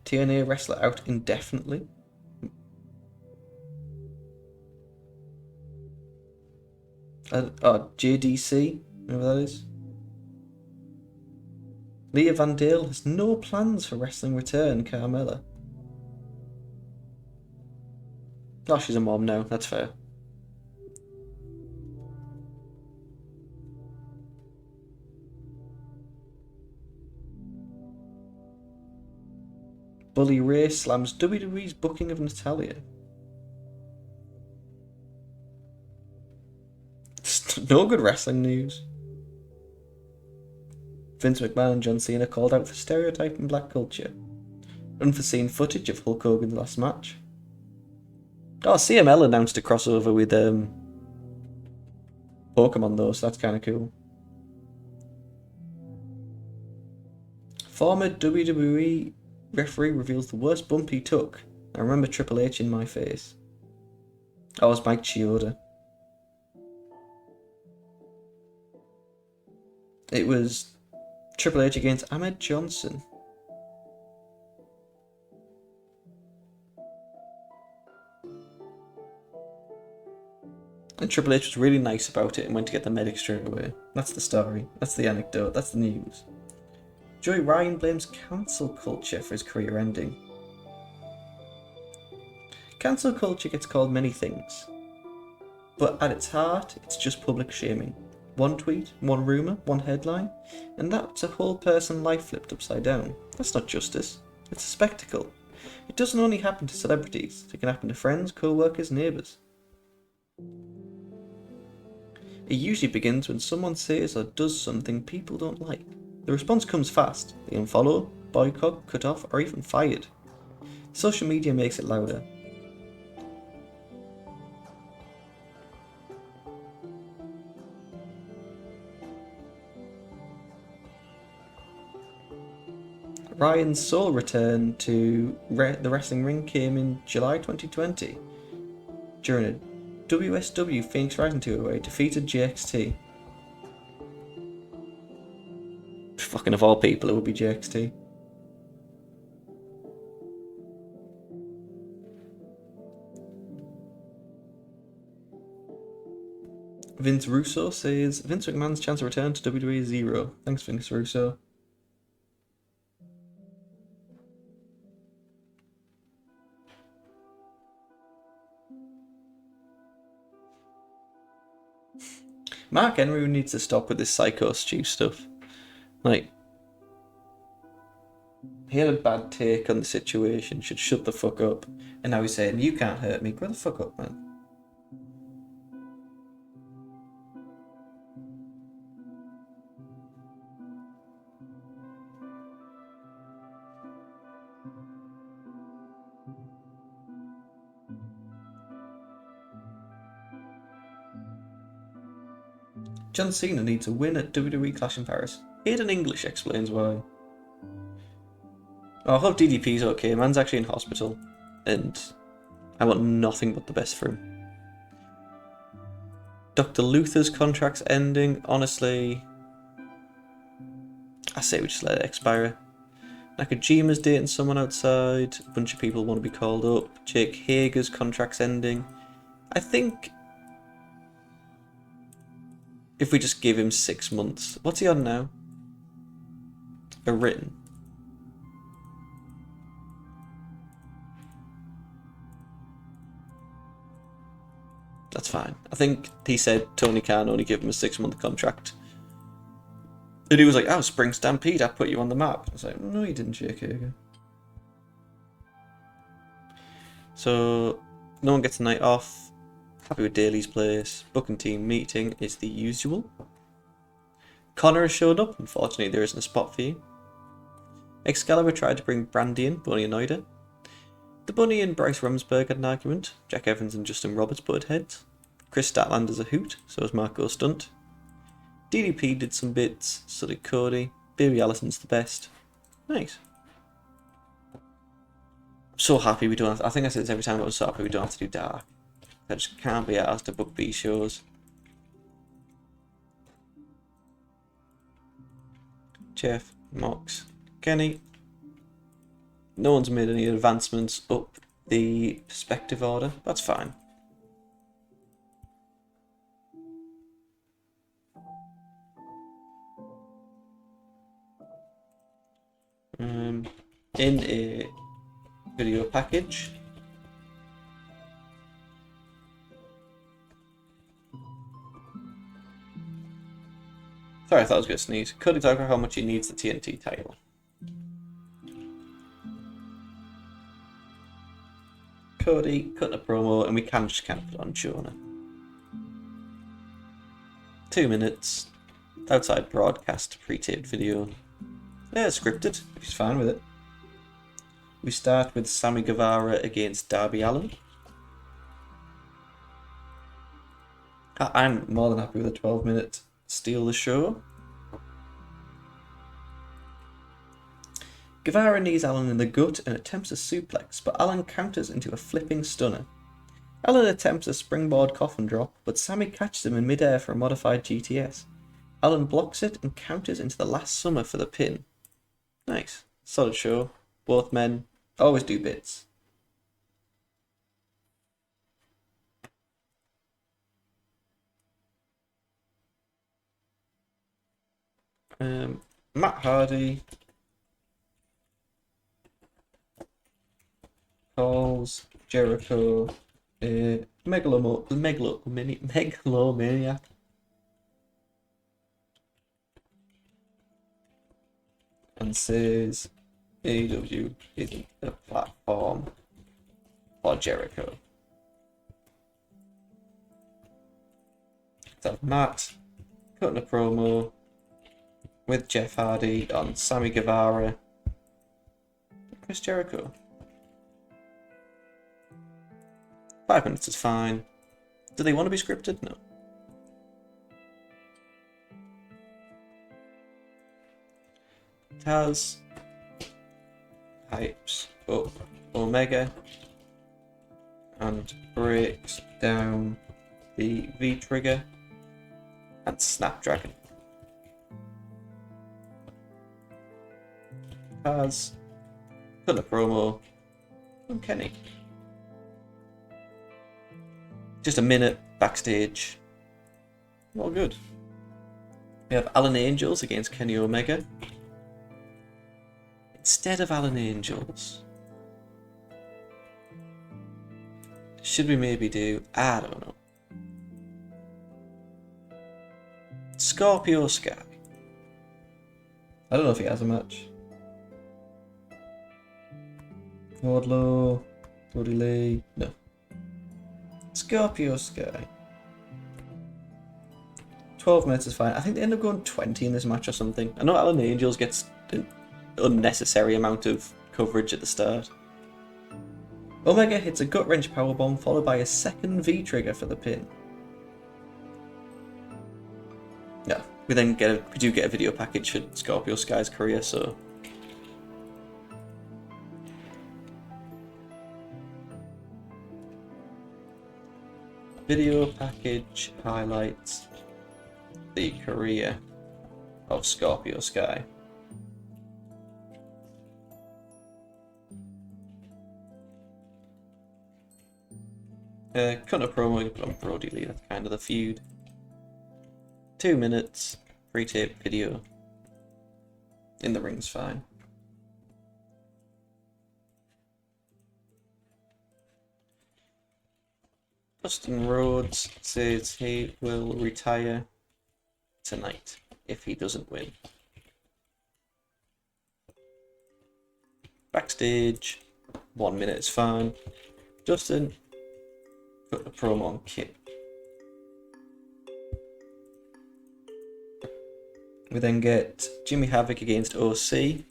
TNA wrestler out indefinitely. JDC, whatever that is. Leah Van Dale has no plans for wrestling return, Carmella. Oh, she's a mom now, that's fair. Bully Ray slams WWE's booking of Natalya. No good wrestling news. Vince McMahon and John Cena called out for stereotyping black culture. Unforeseen footage of Hulk Hogan's last match. Oh, CML announced a crossover with Pokemon though, so that's kind of cool. Former WWE referee reveals the worst bump he took. I remember Triple H in my face. That was Mike Chioda. It was Triple H against Ahmed Johnson. And Triple H was really nice about it and went to get the medic straight away. That's the story. That's the anecdote. That's the news. Joey Ryan blames cancel culture for his career ending. Cancel culture gets called many things, but at its heart, it's just public shaming. One tweet, one rumour, one headline, and that's a whole person's life flipped upside down. That's not justice. It's a spectacle. It doesn't only happen to celebrities. It can happen to friends, co-workers, neighbours. It usually begins when someone says or does something people don't like. The response comes fast. They unfollow, boycott, cut off, or even fired. Social media makes it louder. Ryan's sole return to the wrestling ring came in July 2020 during a WSW Phoenix Rising Tour where he defeated JXT. Fucking of all people, it would be JXT. Vince Russo says, Vince McMahon's chance of return to WWE is 0. Thanks, Vince Russo. Mark Henry needs to stop with this Psycho Stu stuff. Like, he had a bad take on the situation, should shut the fuck up. And now he's saying, you can't hurt me. Grow the fuck up, man. John Cena needs a win at WWE Clash in Paris. Hayden English explains why. Oh, I hope DDP's okay. Man's actually in hospital. And I want nothing but the best for him. Dr. Luther's contract's ending. Honestly, I say we just let it expire. Nakajima's dating someone outside. A bunch of people want to be called up. Jake Hager's contract's ending. I think if we just give him 6 months. What's he on now? A written. That's fine. I think he said Tony Khan only give him a 6-month contract. And he was like, oh, Spring Stampede, I put you on the map. I was like, no, you didn't, Jake Hager. So, no one gets a night off. Happy with Daly's place. Booking team meeting is the usual. Connor has showed up. Unfortunately, there isn't a spot for you. Excalibur tried to bring Brandy in, but only annoyed her. The Bunny and Bryce Rumsberg had an argument. Jack Evans and Justin Roberts butted heads. Chris Statlander's a hoot, so is Marco Stunt. DDP did some bits, so did Cody. Baby Allison's the best. Nice. I'm so happy we don't have to, I think I say this every time, but I'm so happy we don't have to do Dark. I just can't be asked to book B shows. Jeff, Mox, Kenny. No one's made any advancements up the perspective order. That's fine. In a video package. Sorry, I thought I was going to sneeze. Cody talk about how much he needs the TNT title. Cody cutting a promo, and we can just kind of put on Jonah. 2 minutes. Outside broadcast, pre-taped video. Yeah, scripted. He's fine with it. We start with Sammy Guevara against Darby Allin. I'm more than happy with a 12-minute steal the show. Guevara knees Allin in the gut and attempts a suplex, but Allin counters into a flipping stunner. Allin attempts a springboard coffin drop, but Sammy catches him in midair for a modified GTS. Allin blocks it and counters into the last summer for the pin. Nice. Solid show. Both men always do bits. Matt Hardy calls Jericho a megalomaniac. And says AEW isn't a platform for Jericho. So Matt cutting a promo with Jeff Hardy on Sammy Guevara and Chris Jericho. 5 minutes is fine. Do they want to be scripted? No. Taz hypes up Omega and breaks down the V-Trigger and Snapdragon. Has cut a promo from Kenny. Just a minute backstage. All good. We have Alan Angels against Kenny Omega. Instead of Alan Angels, should we maybe do, I don't know, Scorpio Sky? I don't know if he has a match. Wardlow, Brody Lee, no. Scorpio Sky. 12 minutes is fine. I think they end up going 20 in this match or something. I know Alan Angels gets an unnecessary amount of coverage at the start. Omega hits a gut-wrench powerbomb followed by a second V-trigger for the pin. Yeah, we do get a video package for Scorpio Sky's career, so video package highlights the career of Scorpio Sky. Cut a promo on Brody Lee, that's kind of the feud. 2 minutes, pre-tape video. In the ring's fine. Dustin Rhodes says he will retire tonight if he doesn't win. Backstage, 1 minute is fine. Dustin cut a promo on Kit. We then get Jimmy Havoc against OC.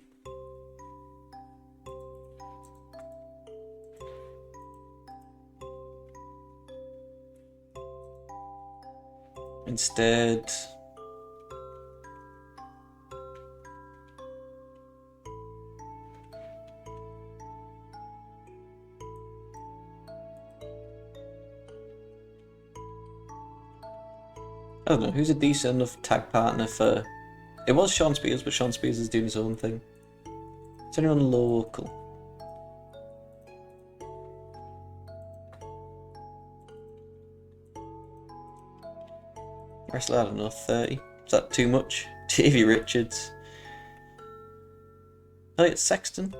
Instead, I don't know, who's a decent enough tag partner for... It was Sean Spears, but Sean Spears is doing his own thing. Is anyone local? Wrestler, I don't know, 30. Is that too much? Davey Richards. I think it's Sexton.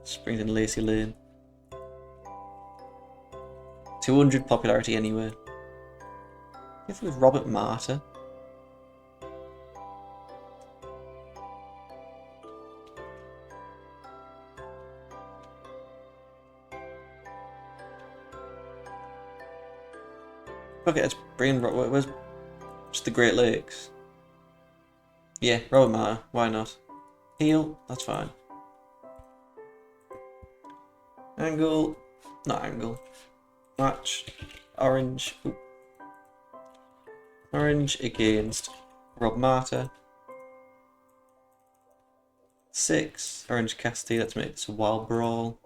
Springs in Lacey Lane. 200 popularity anywhere. If it was Robert Martyr. Okay, let's bring where's just the Great Lakes. Yeah, Robert Martyr, why not? Heel, that's fine. Angle, not Angle. Match, Orange. Ooh. Orange against Rob Martyr. 6, Orange Cassidy, let's make this a wild brawl.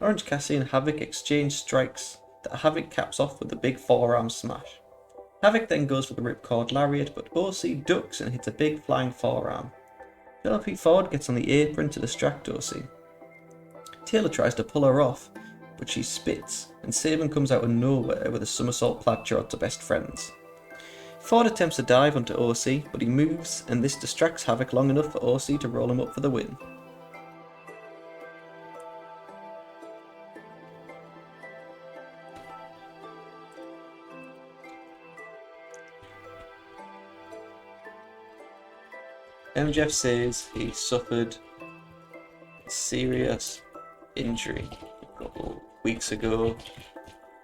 Orange Cassidy and Havoc exchange strikes that Havoc caps off with a big forearm smash. Havoc then goes for the ripcord lariat, but OC ducks and hits a big flying forearm. Penelope Ford gets on the apron to distract OC. Taylor tries to pull her off, but she spits, and Sabin comes out of nowhere with a somersault plaid to best friends. Ford attempts to dive onto OC, but he moves, and this distracts Havoc long enough for OC to roll him up for the win. MJF says he suffered a serious injury a couple weeks ago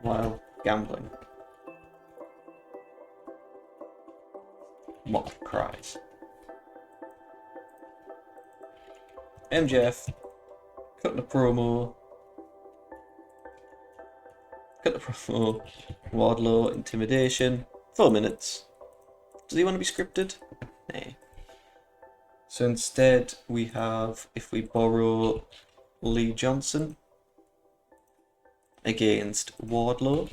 while gambling. Mock cries. MJF cutting a promo Cut the promo. Wardlow, intimidation. 4 minutes. Does he want to be scripted? Nah. So instead we have, if we borrow Lee Johnson against Wardlow.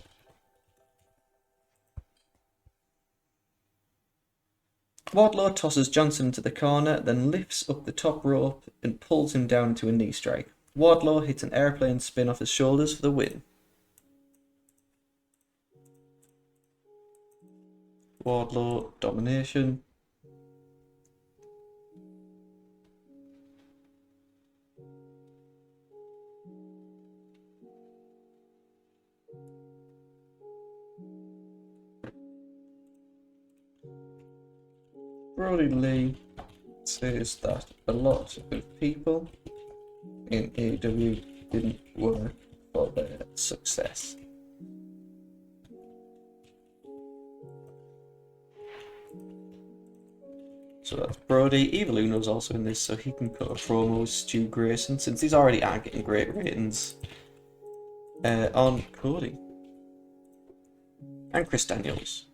Wardlow tosses Johnson into the corner, then lifts up the top rope and pulls him down to a knee strike. Wardlow hits an airplane spin off his shoulders for the win. Wardlow domination. Brody Lee says that a lot of people in AEW didn't work for their success. So that's Brody. Evil Uno's also in this, so he can cut a promo with Stu Grayson, since these already are getting great ratings on Cody. And Chris Daniels,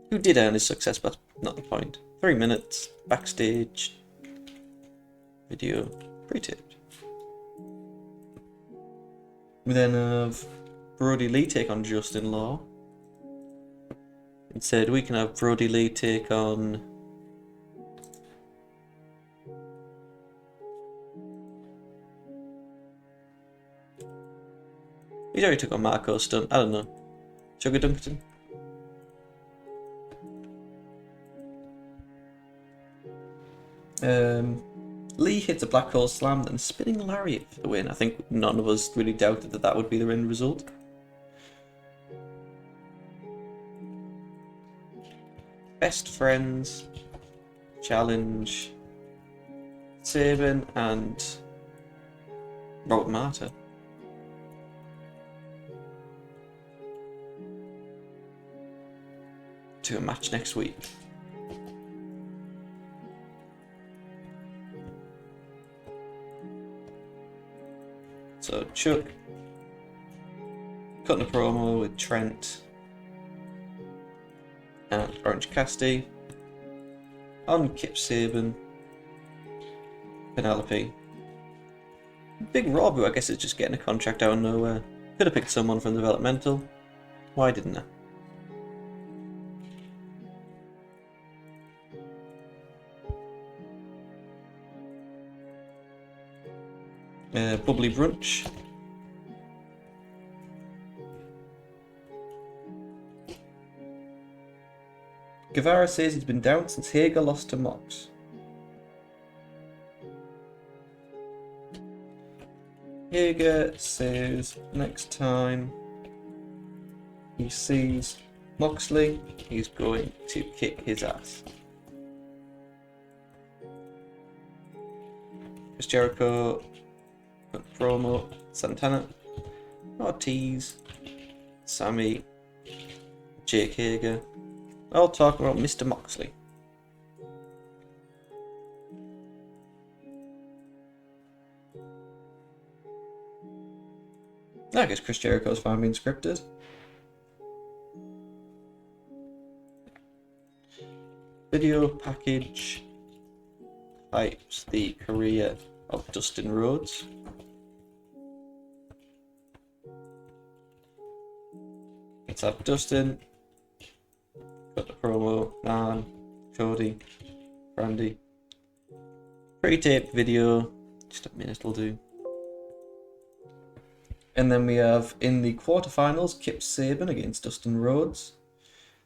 who did earn his success, but not the point. 3 minutes, backstage, video, pre-taped. We then have Brody Lee take on Justin Law. Instead, we can have Brody Lee take on he's already took on Marco Stunt. I don't know. Sugar Dunkerton. Lee hits a black hole slam, then a spinning lariat for the win. I think none of us really doubted that that would be the end result. Best friends challenge Sabin and Robert Martyr. To a match next week. So Chuck cutting a promo with Trent and Orange Cassidy on Kip Sabian, Penelope. Big Rob, who I guess is just getting a contract out of nowhere. Could have picked someone from developmental. Why didn't I? Bubbly Brunch. Guevara says he's been down since Hager lost to Mox. Hager says next time he sees Moxley, he's going to kick his ass. Chris Jericho, promo, Santana, Ortiz, Sammy, Jake Hager, all talking about Mr. Moxley. I guess Chris Jericho's fine being scripted. Video package hypes the career of Dustin Rhodes. Let's have Dustin, got the promo, Nan, Cody, Brandy. Pre-taped video, just a minute will do. And then we have in the quarterfinals Kip Sabian against Dustin Rhodes.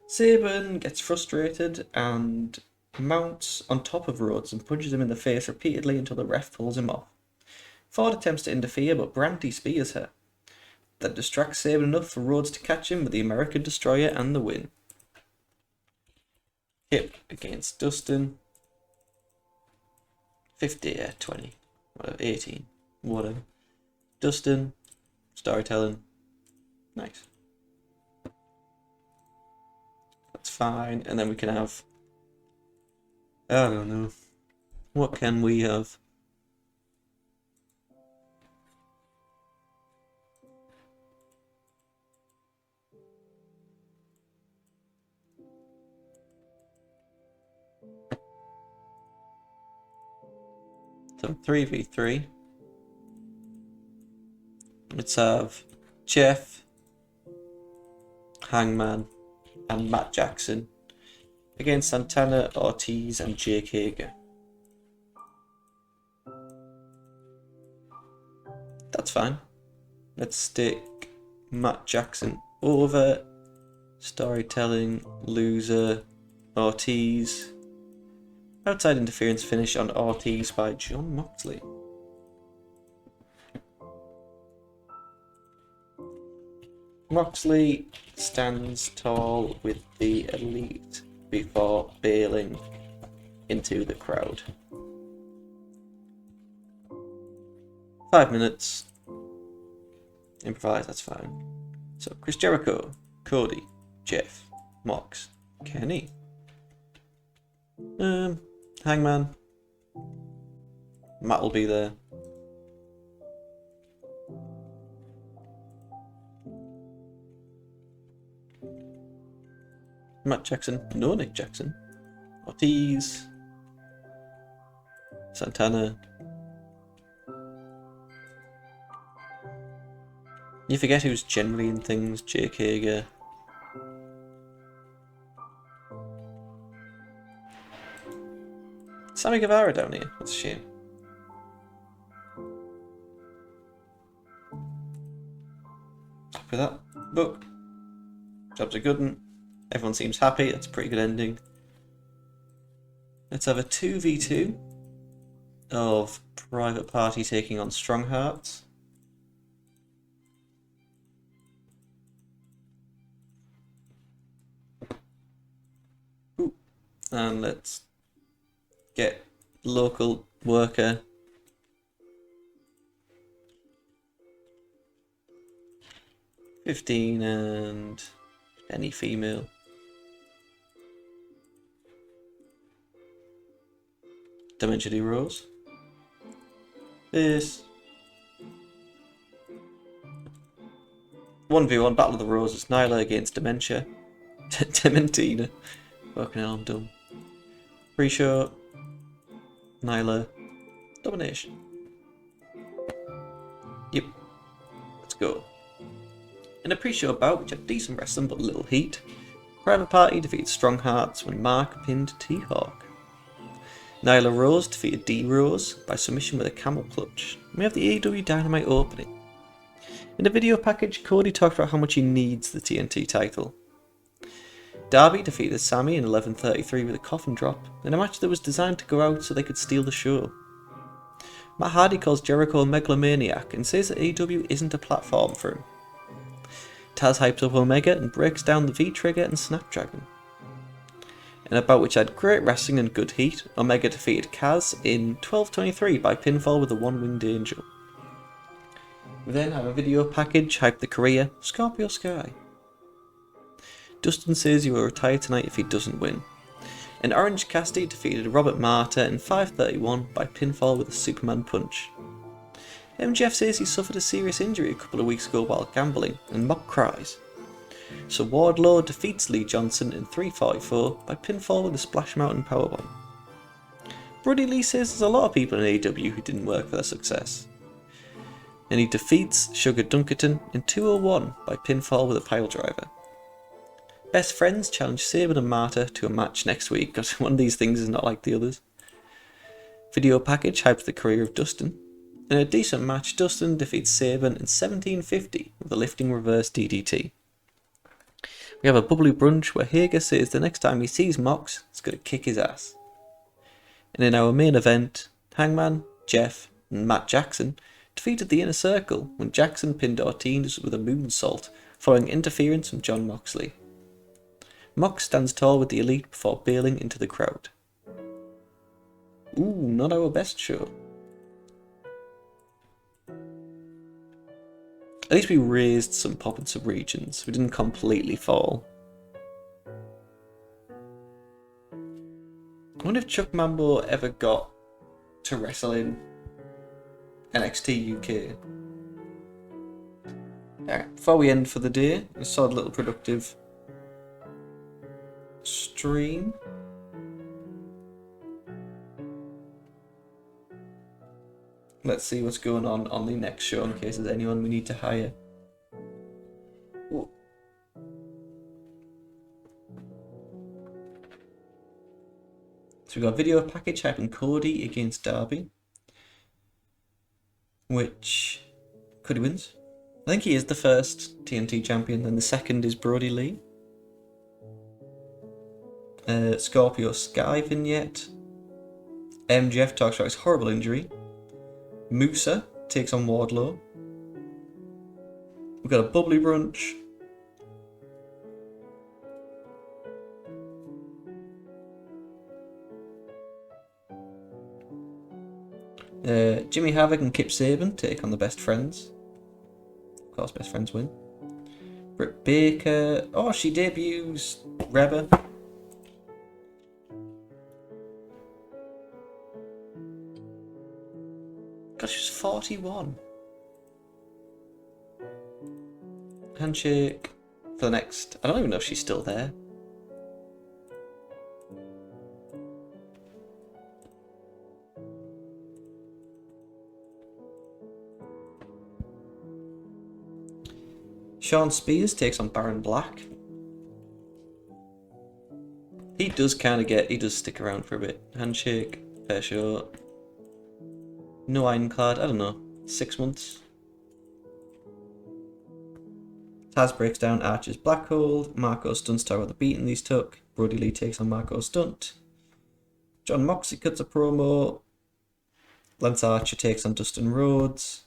Sabian gets frustrated and mounts on top of Rhodes and punches him in the face repeatedly until the ref pulls him off. Ford attempts to interfere, but Brandy spears her. That distracts Sabian enough for Rhodes to catch him with the American Destroyer and the win. Kip against Dustin. 50, 20, whatever, 18, whatever. Dustin, storytelling, nice. That's fine, and then we can have, I don't know, what can we have? So 3v3. Let's have Jeff, Hangman, and Matt Jackson against Santana, Ortiz, and Jake Hager. That's fine. Let's stick Matt Jackson over. Storytelling, loser, Ortiz. Outside interference finish on Ortiz by Jon Moxley. Moxley stands tall with the Elite before bailing into the crowd. 5 minutes. Improvise, that's fine. So Chris Jericho, Cody, Jeff, Mox, Kenny, Hangman, Matt will be there. Matt Jackson, no Nick Jackson, Ortiz, Santana. You forget who's generally in things, Jake Hager. Sammy Guevara down here, that's a shame. Happy with that. But job's a good one. Everyone seems happy, that's a pretty good ending. Let's have a 2v2 of Private Party taking on Strong Hearts. Ooh. And let's get local worker. $15 and any female. Dementia D Rose. This 1v1 Battle of the Roses. Nyla against Dementia. Dementina. Fucking hell, I'm dumb. Pre-show. Nyla. Domination. Yep. Let's go. In a pre-show bout which had decent wrestling but little heat, Private Party defeated Strong Hearts when Mark pinned T-Hawk. Nyla Rose defeated D Rose by submission with a camel clutch. We have the AEW Dynamite opening. In the video package, Cody talked about how much he needs the TNT title. Darby defeated Sammy in 11:33 with a coffin drop, in a match that was designed to go out so they could steal the show. Matt Hardy calls Jericho a megalomaniac and says that AEW isn't a platform for him. Taz hypes up Omega and breaks down the V-Trigger and Snapdragon. In a bout which had great wrestling and good heat, Omega defeated Kaz in 12:23 by pinfall with a one-winged angel. We then have a video package hype the career Scorpio Sky. Dustin says he will retire tonight if he doesn't win. And Orange Cassidy defeated Robert Marta in 5:31 by pinfall with a Superman punch. MJF says he suffered a serious injury a couple of weeks ago while gambling, and Mock cries. So Wardlow defeats Lee Johnson in 3:44 by pinfall with a Splash Mountain powerbomb. Brody Lee says there's a lot of people in AEW who didn't work for their success. And he defeats Sugar Dunkerton in 2:01 by pinfall with a piledriver. Best Friends challenge Sabin and Marta to a match next week because one of these things is not like the others. Video package hypes the career of Dustin. In a decent match, Dustin defeats Sabin in 17:50 with a lifting reverse DDT. We have a bubbly brunch where Hager says the next time he sees Mox, he's going to kick his ass. And in our main event, Hangman, Jeff, and Matt Jackson defeated the Inner Circle when Jackson pinned Ortiz with a moonsault following interference from Jon Moxley. Mox stands tall with the Elite before bailing into the crowd. Ooh, not our best show. At least we raised some pop in some regions. We didn't completely fall. I wonder if Chuck Mambo ever got to wrestle in NXT UK. Alright, before we end for the day, a solid little productive stream. let's see what's going on the next show in case there's anyone we need to hire. Ooh. So we've got a video package hyping Cody against Darby, which Cody wins. I think he is the first TNT champion, and the second is Brody Lee. Scorpio Sky vignette. MJF talks about his horrible injury. Musa takes on Wardlow. We've got a bubbly brunch. Jimmy Havoc and Kip Sabian take on the Best Friends. Of course, Best Friends win. Britt Baker. Oh, she debuts Reba. God, she's 41. Handshake for the next. I don't even know if she's still there. Sean Spears takes on Baron Black. He does stick around for a bit. Handshake, fair show. No ironclad, I don't know, 6 months. Taz breaks down Archer's black hold. Marco Stunt's talk about the beating these took. Brody Lee takes on Marco Stunt. John Moxley cuts a promo. Lance Archer takes on Dustin Rhodes.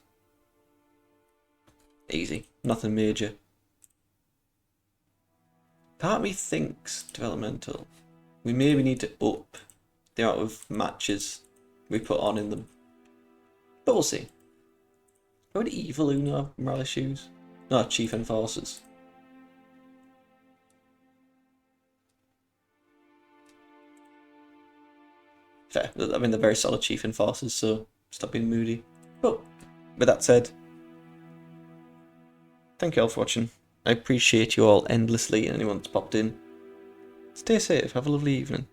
Easy, nothing major. Part of me thinks, developmental, we maybe need to up the amount of matches we put on in them. But we'll see. How would Evil Uno have moral issues? No, Chief Enforcers. Fair. I mean, they're very solid Chief Enforcers, so stop being moody. But with that said, thank you all for watching. I appreciate you all endlessly and anyone that's popped in. Stay safe, have a lovely evening.